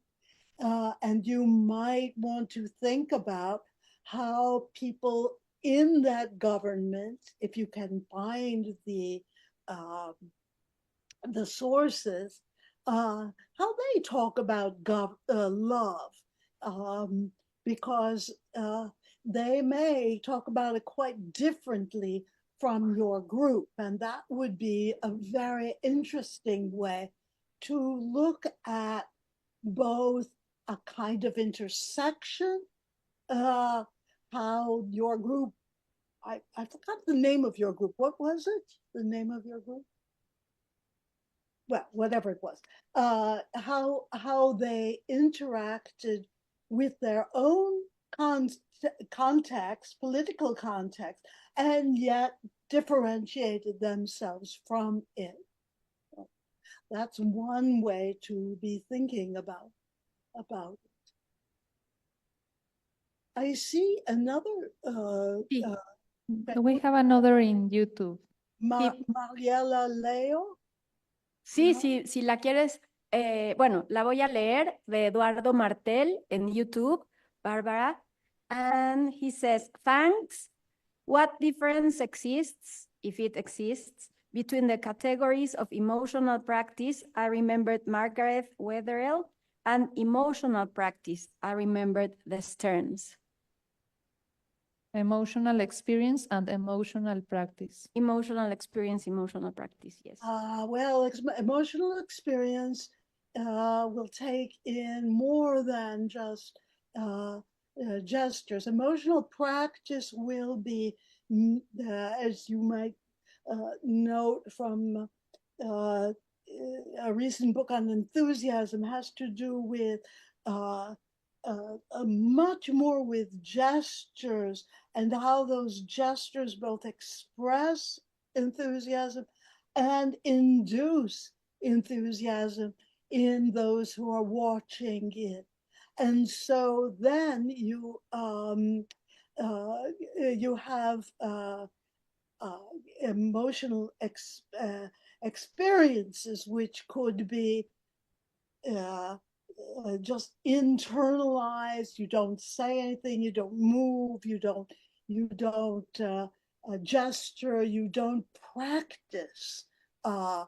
And you might want to think about how people in that government, if you can find uh, the sources, how they talk about love, because they may talk about it quite differently from your group. And that would be a very interesting way to look at both a kind of intersection, uh, how your group, I forgot the name of your group. What was it? The name of your group? Well, whatever it was, how they interacted with their own context, political context, and yet differentiated themselves from it. That's one way to be thinking about it. I see another Sí. We have another in YouTube. Mariela Leo. Sí, sí, si la quieres, bueno, la voy a leer de Eduardo Martel en YouTube, Bárbara. And he says, thanks. What difference exists, if it exists, between the categories of emotional practice? I remembered Margaret Wetherell, and emotional practice. I remembered the Stearns. Emotional experience and emotional practice. Emotional experience, emotional practice, yes. Well, emotional experience will take in more than just gestures. Emotional practice will be, as you might note from a recent book on enthusiasm, has to do with much more with gestures and how those gestures both express enthusiasm and induce enthusiasm in those who are watching it. And so then you have emotional experiences which could be just internalized. You don't say anything, you don't move, you don't gesture, you don't practice how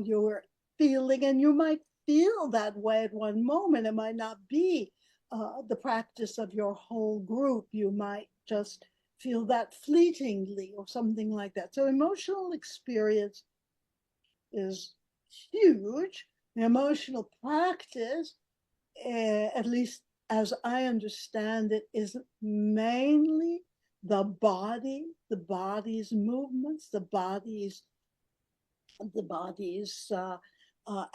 you're feeling, and you might feel that way at one moment. It might not be the practice of your whole group. You might just feel that fleetingly or something like that. So emotional experience is huge. The emotional practice, at least as I understand it, is mainly the body's movements, the body's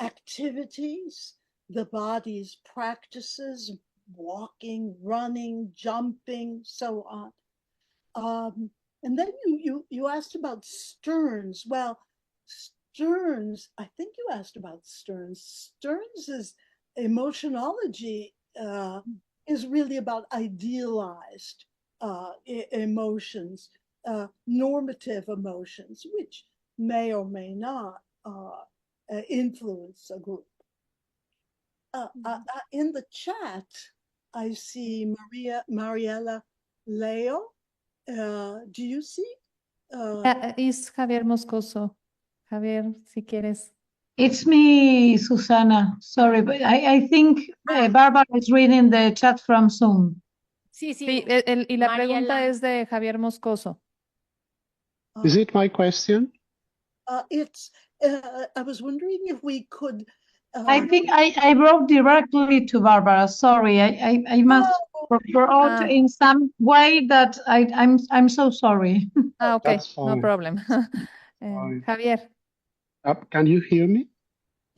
activities, the body's practices, walking, running, jumping, so on. And then you asked about Stearns. Well, Stearns, I think you asked about Stearns. Stearns's emotionology is really about idealized emotions, normative emotions, which may or may not influence a group. In the chat, I see Mariela Leo. Do you see? Es Javier Moscoso. Javier, si quieres. It's me, Susana. Sorry, but I think Barbara is reading the chat from Zoom. Sí, Sí, sí. y la pregunta Mariela. es de Javier Moscoso. Is it my question? I was wondering if we could. I think I wrote directly to Barbara. Sorry, I must wrote Ah. in some way that I'm so sorry. Okay, That's no fine. problem. Fine. Javier. Can you hear me?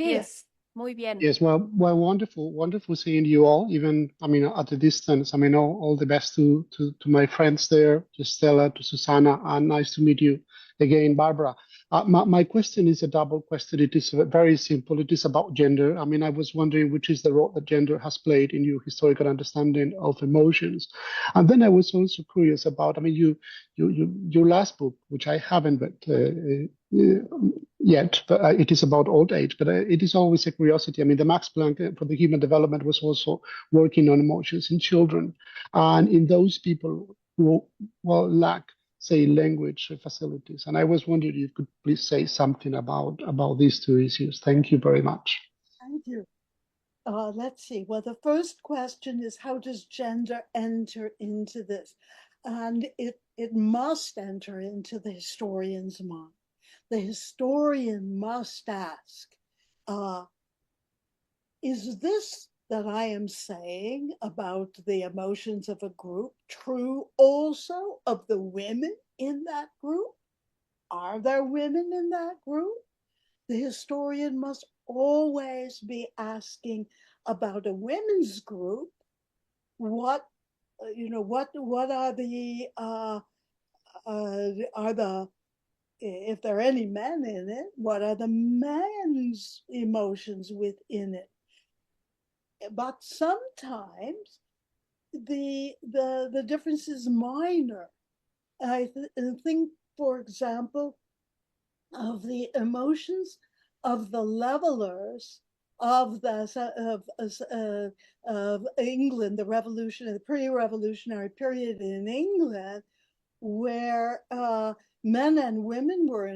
Sí, Yes. muy bien. Yes, well, wonderful seeing you all, even, I mean, at a distance. I mean, all the best to my friends there, to Stella, to Susanna, and nice to meet you again, Barbara. My question is a double question. It is very simple. It is about gender. I mean, I was wondering which is the role that gender has played in your historical understanding of emotions. And then I was also curious about, I mean, your last book, which I haven't read yet, but it is about old age, but it is always a curiosity. I mean, the Max Planck for the Human Development was also working on emotions in children and in those people who, well, lack, say, language facilities. And I was wondering if you could please say something about these two issues. Thank you very much. Thank you. Let's see. Well, the first question is, how does gender enter into this? And it must enter into the historian's mind. The historian must ask, is this that I am saying about the emotions of a group true also of the women in that group? Are there women in that group? The historian must always be asking about a women's group. What are the if there are any men in it, what are the men's emotions within it? But sometimes the difference is minor. I think, for example, of the emotions of the levelers of England, the revolution, the pre-revolutionary period in England, where men and women were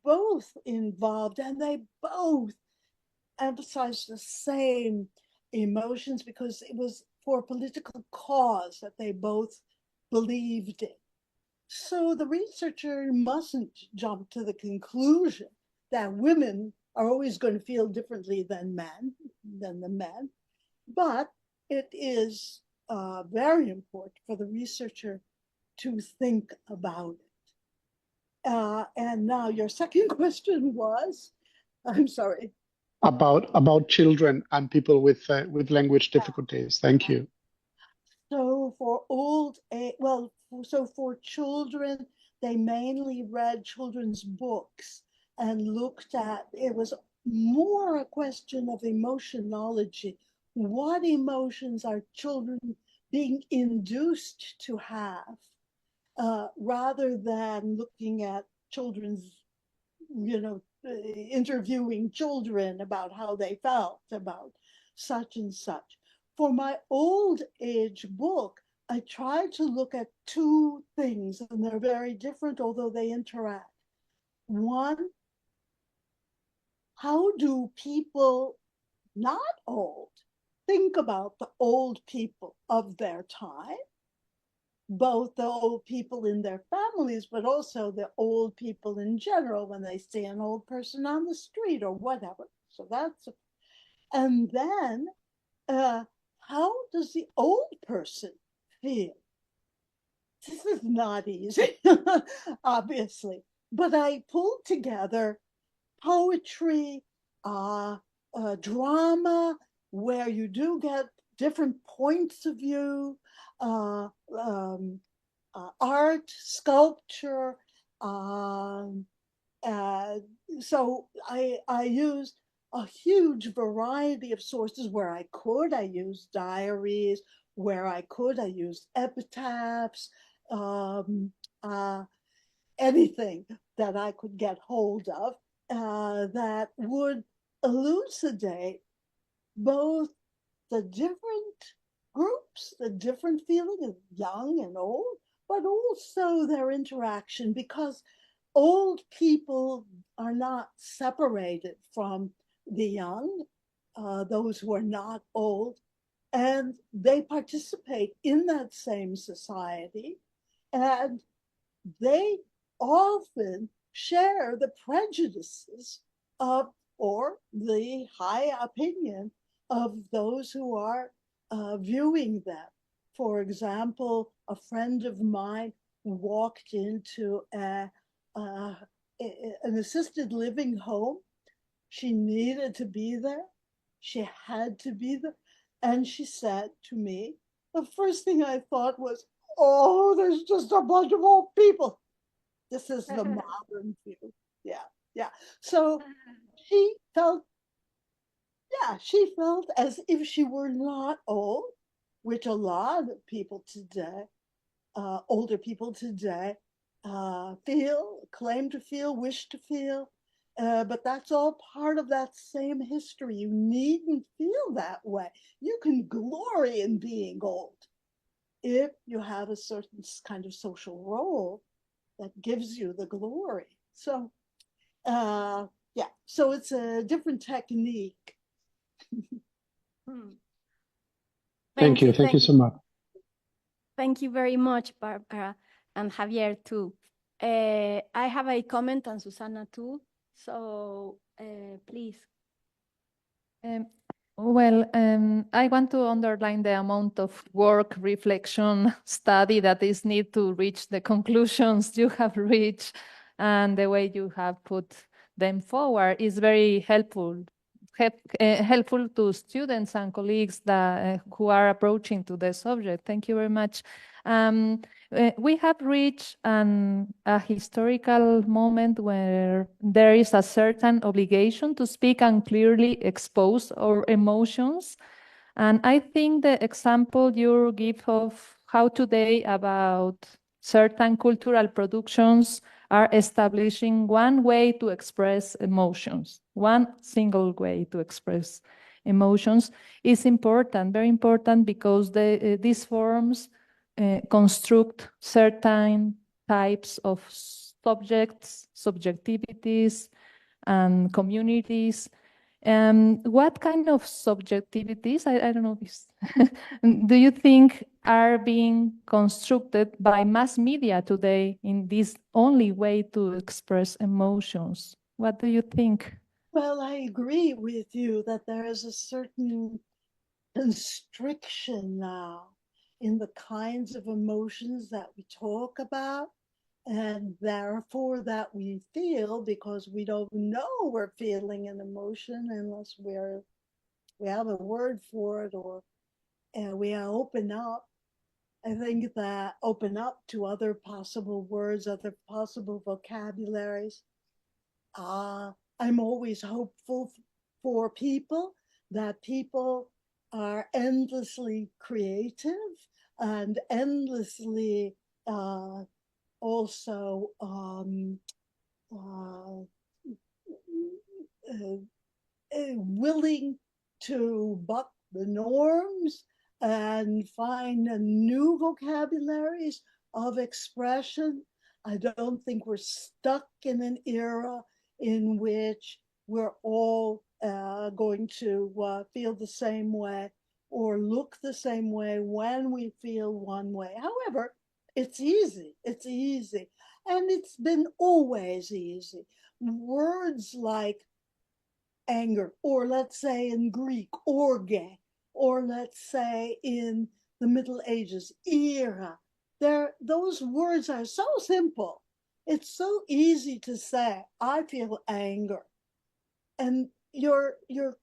both involved, and they both emphasized the same emotions because it was for a political cause that they both believed in. So the researcher mustn't jump to the conclusion that women are always going to feel differently than the men, but it is very important for the researcher to think about it. And now your second question was, I'm sorry. About children and people with language difficulties. Thank you. So for children, they mainly read children's books and looked at, it was more a question of emotionology. What emotions are children being induced to have, rather than looking at children's, interviewing children about how they felt about such and such. For my old age book, I tried to look at two things, and they're very different, although they interact. One, how do people not old think about the old people of their time? both the old people in their families, but also the old people in general when they see an old person on the street or whatever. So that's, and then how does the old person feel? This is not easy, obviously, but I pulled together poetry, drama, where you do get different points of view, uh, um, art, sculpture. Um, uh, so I used a huge variety of sources where I could. I used diaries. Where I could, I used epitaphs. Um, uh, Anything that I could get hold of that would elucidate both the different groups, the different feeling of young and old, but also their interaction, because old people are not separated from the young, those who are not old, and they participate in that same society. And they often share the prejudices of or the high opinion of those who are viewing them. For example, a friend of mine walked into uh, an assisted living home. She needed to be there. She had to be there. And she said to me, the first thing I thought was, oh, there's just a bunch of old people. This is the modern view. Yeah, yeah. So she felt, yeah, she felt as if she were not old, which a lot of people today, older people today, claim to feel, wish to feel. But that's all part of that same history. You needn't feel that way. You can glory in being old if you have a certain kind of social role that gives you the glory. So, yeah, so it's a different technique. Thank you. Thank you so much. Thank you very much, Barbara, and Javier too. I have a comment on Susana too, so please. Um, I want to underline the amount of work, reflection, study that is need to reach the conclusions you have reached, and the way you have put them forward is very helpful. Helpful to students and colleagues that who are approaching to the subject. Thank you very much. We have reached a historical moment where there is a certain obligation to speak and clearly expose our emotions. And I think the example you give of how today about certain cultural productions are establishing one way to express emotions, one single way to express emotions is important, very important, because these forms construct certain types of subjects, subjectivities, and communities. What kind of subjectivities, I don't know, do you think are being constructed by mass media today in this only way to express emotions? What do you think? Well, I agree with you that there is a certain constriction now in the kinds of emotions that we talk about, and therefore that we feel, because we don't know we're feeling an emotion unless we have a word for it, or we open up. I think that open up to other possible words, other possible vocabularies. I'm always hopeful for people, that people are endlessly creative and endlessly also uh, uh, willing to buck the norms and find new vocabularies of expression. I don't think we're stuck in an era in which we're all going to feel the same way or look the same way when we feel one way. However, it's easy. It's easy. And it's been always easy. Words like anger, or let's say in Greek, orge, or let's say in the Middle Ages, ira. Those words are so simple. It's so easy to say, I feel anger. And you're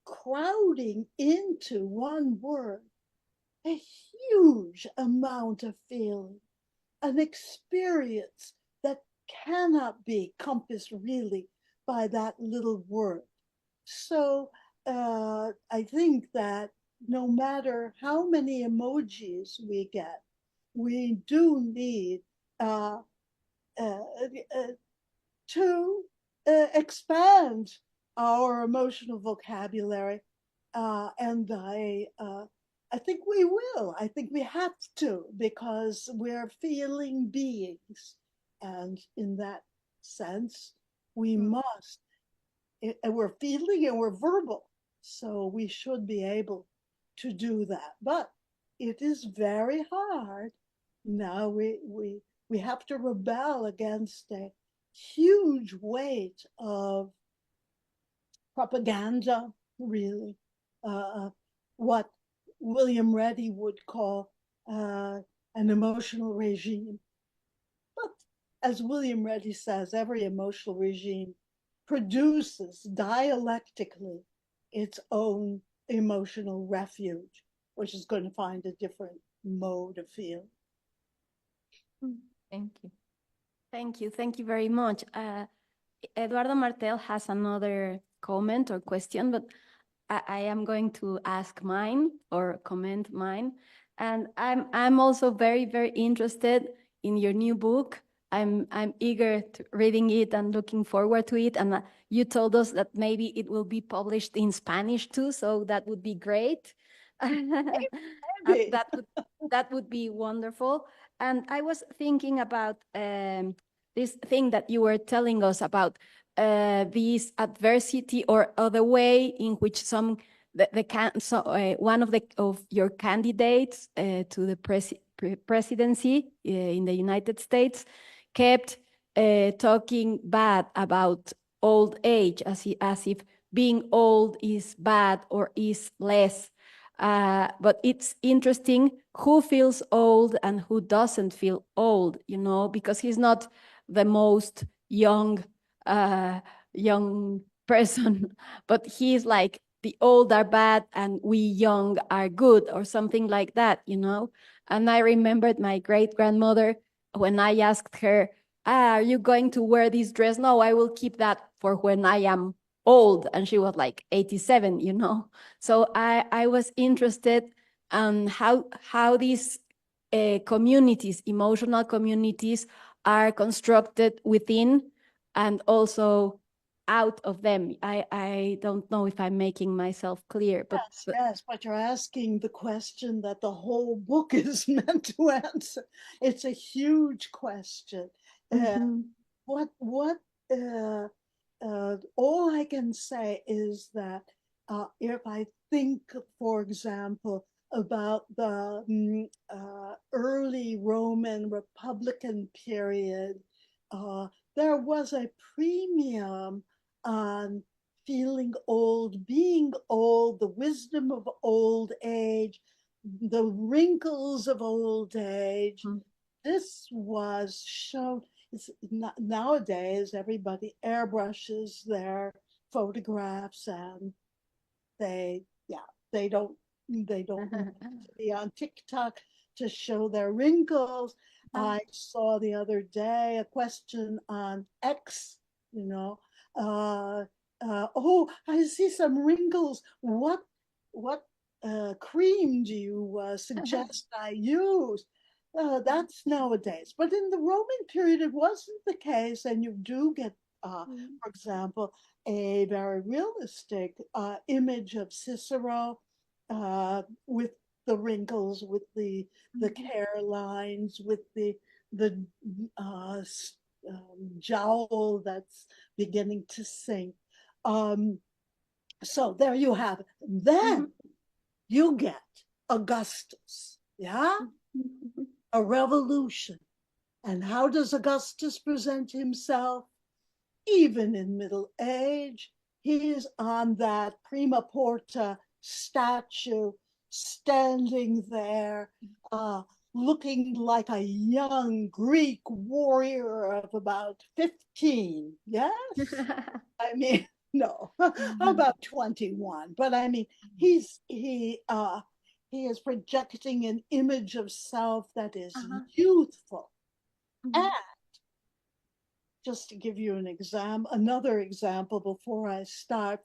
crowding into one word a huge amount of feeling, an experience that cannot be compassed really by that little word. So I think that no matter how many emojis we get, we do need uh, uh, uh, to expand our emotional vocabulary. And I think we will. I think we have to because we're feeling beings. And in that sense, we must. And we're feeling and we're verbal. So we should be able to do that. But it is very hard. Now we have to rebel against a huge weight of propaganda, really. What William Reddy would call an emotional regime. But as William Reddy says, every emotional regime produces dialectically its own emotional refuge, which is going to find a different mode of feeling. Thank you. Thank you. Thank you very much. Eduardo Martel has another comment or question, but I am going to ask mine or comment mine. And I'm also very, very interested in your new book. I'm eager to reading it and looking forward to it. And you told us that maybe it will be published in Spanish too, so that would be great. Maybe. That would be wonderful. And I was thinking about this thing that you were telling us about this adversity or the way in which some one of your candidates to the presidency in the United States kept talking bad about old age as if being old is bad or is less. But it's interesting who feels old and who doesn't feel old, you know, because he's not the most uh, young person, but he's like the old are bad and we young are good or something like that, you know. And I remembered my great grandmother when I asked her, are you going to wear this dress? No, I will keep that for when I am old. And she was like 87, you know. So I was interested on how these communities, emotional communities, are constructed within and also out of them. I don't know if I'm making myself clear, but Yes, but you're asking the question that the whole book is meant to answer. It's a huge question. Mhm. What all I can say is that if I think, for example, about the early Roman Republican period, there was a premium on feeling old, being old, the wisdom of old age, the wrinkles of old age. Mm. This was shown. It's not, nowadays, everybody airbrushes their photographs and yeah, they don't want to be on TikTok to show their wrinkles. I saw the other day a question on X, you know, oh, I see some wrinkles. What cream do you suggest I use? That's nowadays. But in the Roman period, it wasn't the case, and you do get, for example, a very realistic image of Cicero with the wrinkles, with the hairlines, with the jowl that's beginning to sink. So there you have it. Then you get Augustus, yeah, a revolution. And how does Augustus present himself? Even in middle age, he is on that prima porta statue, standing there, looking like a young Greek warrior of about 15. Yes? I mean, no, about 21. But I mean, he is projecting an image of self that is youthful. And just to give you another example before I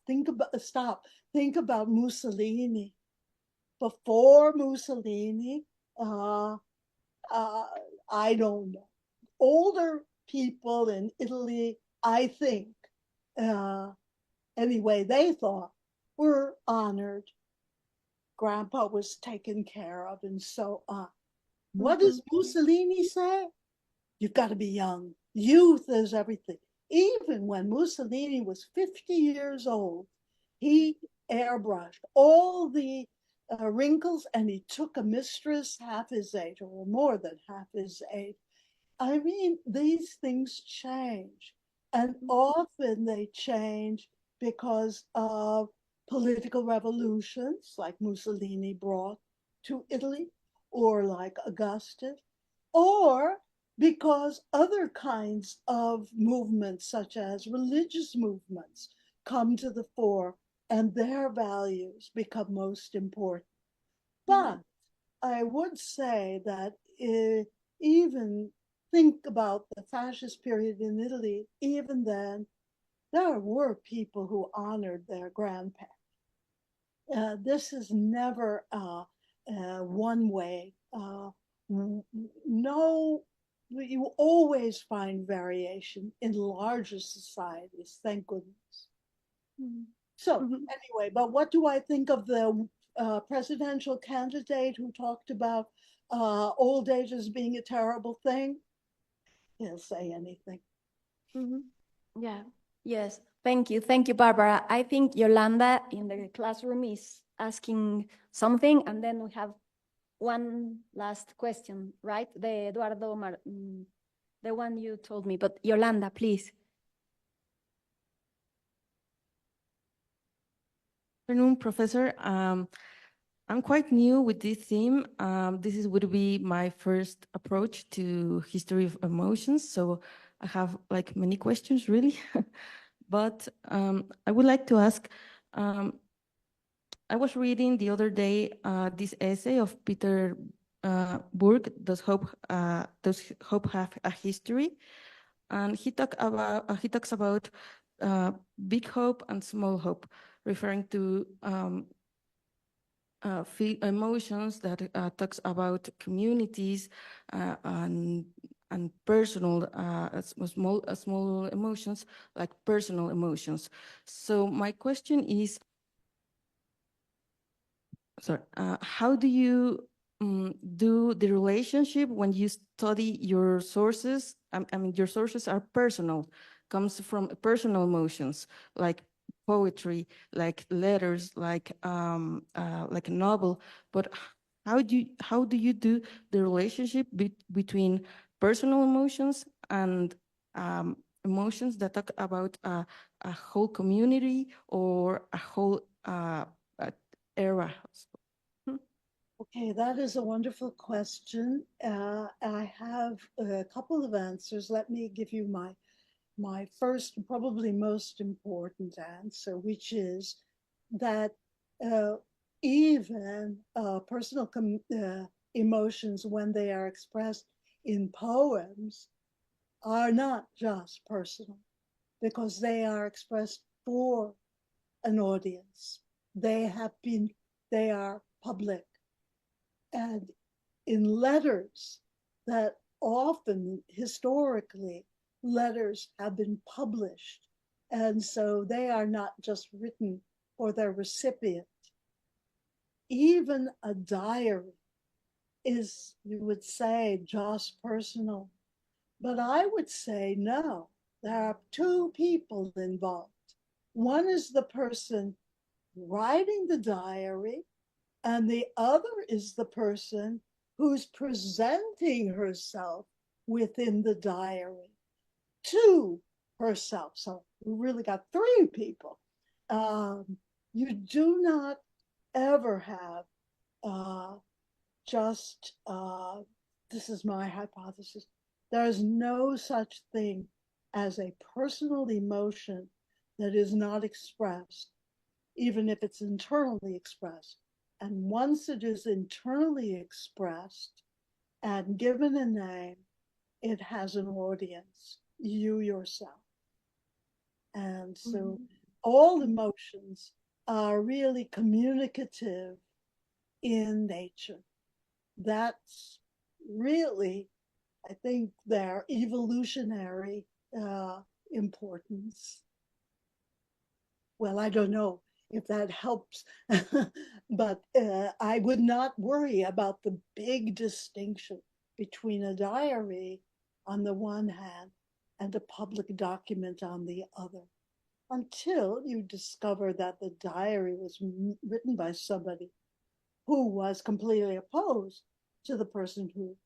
think about Mussolini. Before Mussolini, uh, I don't know. Older people in Italy, I think, uh, anyway, they thought were honored. Grandpa was taken care of, and so on. What does Mussolini say? You've got to be young. Youth is everything. Even when Mussolini was 50 years old, he airbrushed all the wrinkles and he took a mistress half his age or more than half his age. I mean, these things change, and often they change because of political revolutions like Mussolini brought to Italy, or like Augustus, or because other kinds of movements, such as religious movements, come to the fore and their values become most important. But I would say that even think about the fascist period in Italy, even then, there were people who honored their grandparents. This is never one way. No, you always find variation in larger societies, thank goodness. So, anyway, but what do I think of the presidential candidate who talked about old age as being a terrible thing? He'll say anything. Yeah. Yes. Thank you. Thank you, Barbara. I think Yolanda in the classroom is asking something, and then we have one last question, right? The the one you told me, but Yolanda, please. Good afternoon, Professor. I'm quite new with this theme. Would be my first approach to history of emotions, so I have like many questions, really. But I would like to ask. I was reading the other day this essay of Peter Burke. Does hope have a history? And he talks about big hope and small hope, referring to emotions that talks about communities and personal small emotions, like personal emotions. So my question is, sorry, how do you do the relationship when you study your sources? I mean, your sources are personal, comes from personal emotions, like poetry, like letters, like a novel. But how do you do the relationship between personal emotions and emotions that talk about a whole community or a whole era? Okay, that is a wonderful question. I have a couple of answers. Let me give you my first, probably most important answer, which is that uh, even personal emotions, when they are expressed in poems, are not just personal because they are expressed for an audience. They are public. And in letters that often historically letters have been published, and so they are not just written for their recipient. Even a diary is, you would say, just personal, but I would say no. There are two people involved. One is the person writing the diary, and the other is the person who's presenting herself within the diary to herself. So we really got three people. You do not ever have this is my hypothesis, there is no such thing as a personal emotion that is not expressed, even if it's internally expressed. And once it is internally expressed and given a name, it has an audience, you yourself. And so all emotions are really communicative in nature. That's really, I think, their evolutionary importance. Well, I don't know if that helps, but I would not worry about the big distinction between a diary on the one hand and a public document on the other, until you discover that the diary was written by somebody who was completely opposed to the person who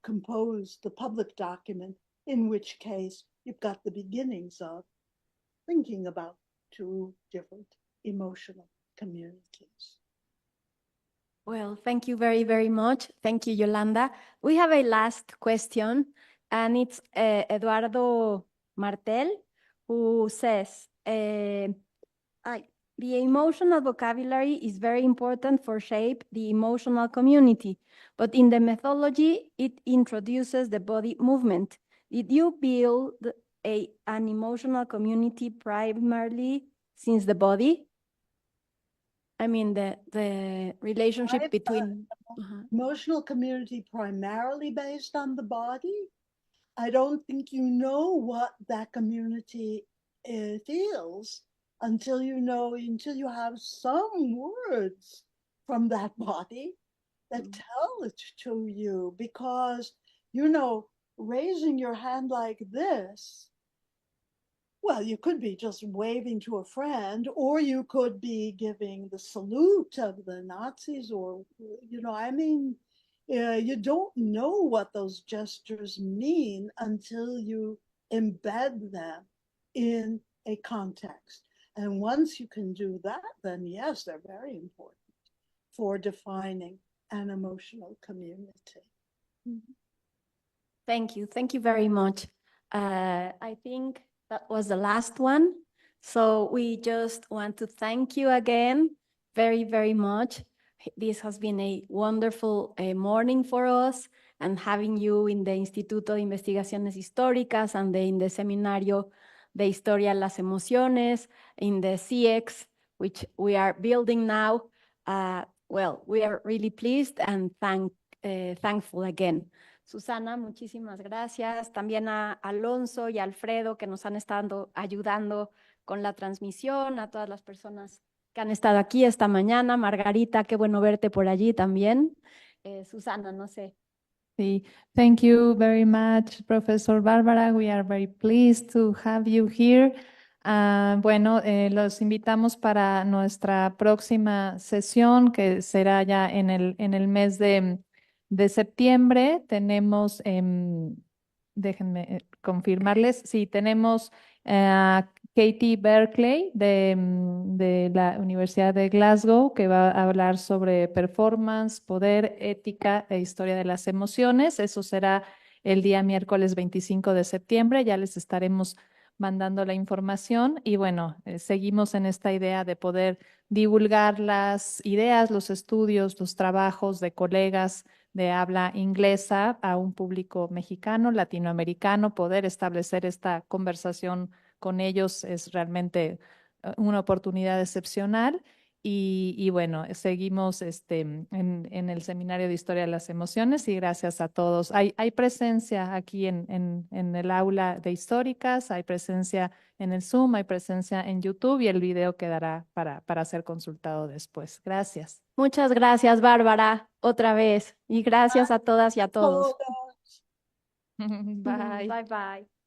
composed the public document, in which case you've got the beginnings of thinking about two different emotional communities. Well, thank you very, very much. Thank you, Yolanda. We have a last question, and it's Eduardo Martel, who says, the emotional vocabulary is very important for shape the emotional community, but in the methodology, it introduces the body movement. Did you build an emotional community primarily since the body? I mean, the relationship between... Emotional community primarily based on the body? I don't think you know what that community feels until you have some words from that body that tell it to you. Because, raising your hand like this, well, you could be just waving to a friend, or you could be giving the salute of the Nazis, or, you don't know what those gestures mean until you embed them in a context. And once you can do that, then yes, they're very important for defining an emotional community. Thank you. Thank you very much. I think that was the last one. So we just want to thank you again very, very much. This has been a wonderful morning for us, and having you in the Instituto de Investigaciones Históricas and in the Seminario de Historia de las Emociones, in the CX, which we are building now. Well, we are really pleased and thankful again. Susana, muchísimas gracias. También a Alonso y a Alfredo, que nos han estado ayudando con la transmisión, a todas las personas que han estado aquí esta mañana. Margarita, qué bueno verte por allí también. Susana, no sé. Sí, thank you very much, Professor Bárbara. We are very pleased to have you here. Bueno, los invitamos para nuestra próxima sesión, que será ya en el mes de septiembre. Tenemos, déjenme confirmarles, sí, tenemos a Katie Berkeley de la Universidad de Glasgow, que va a hablar sobre performance, poder, ética e historia de las emociones. Eso será el día miércoles 25 de septiembre. Ya les estaremos mandando la información y bueno, seguimos en esta idea de poder divulgar las ideas, los estudios, los trabajos de colegas de habla inglesa a un público mexicano, latinoamericano. Poder establecer esta conversación con ellos es realmente una oportunidad excepcional. Y bueno, seguimos en el Seminario de Historia de las Emociones y gracias a todos. Hay presencia aquí en el aula de históricas, hay presencia en el Zoom, hay presencia en YouTube y el video quedará para ser consultado después. Gracias. Muchas gracias, Bárbara, otra vez. Y gracias a todas y a todos. Bye. Bye, bye.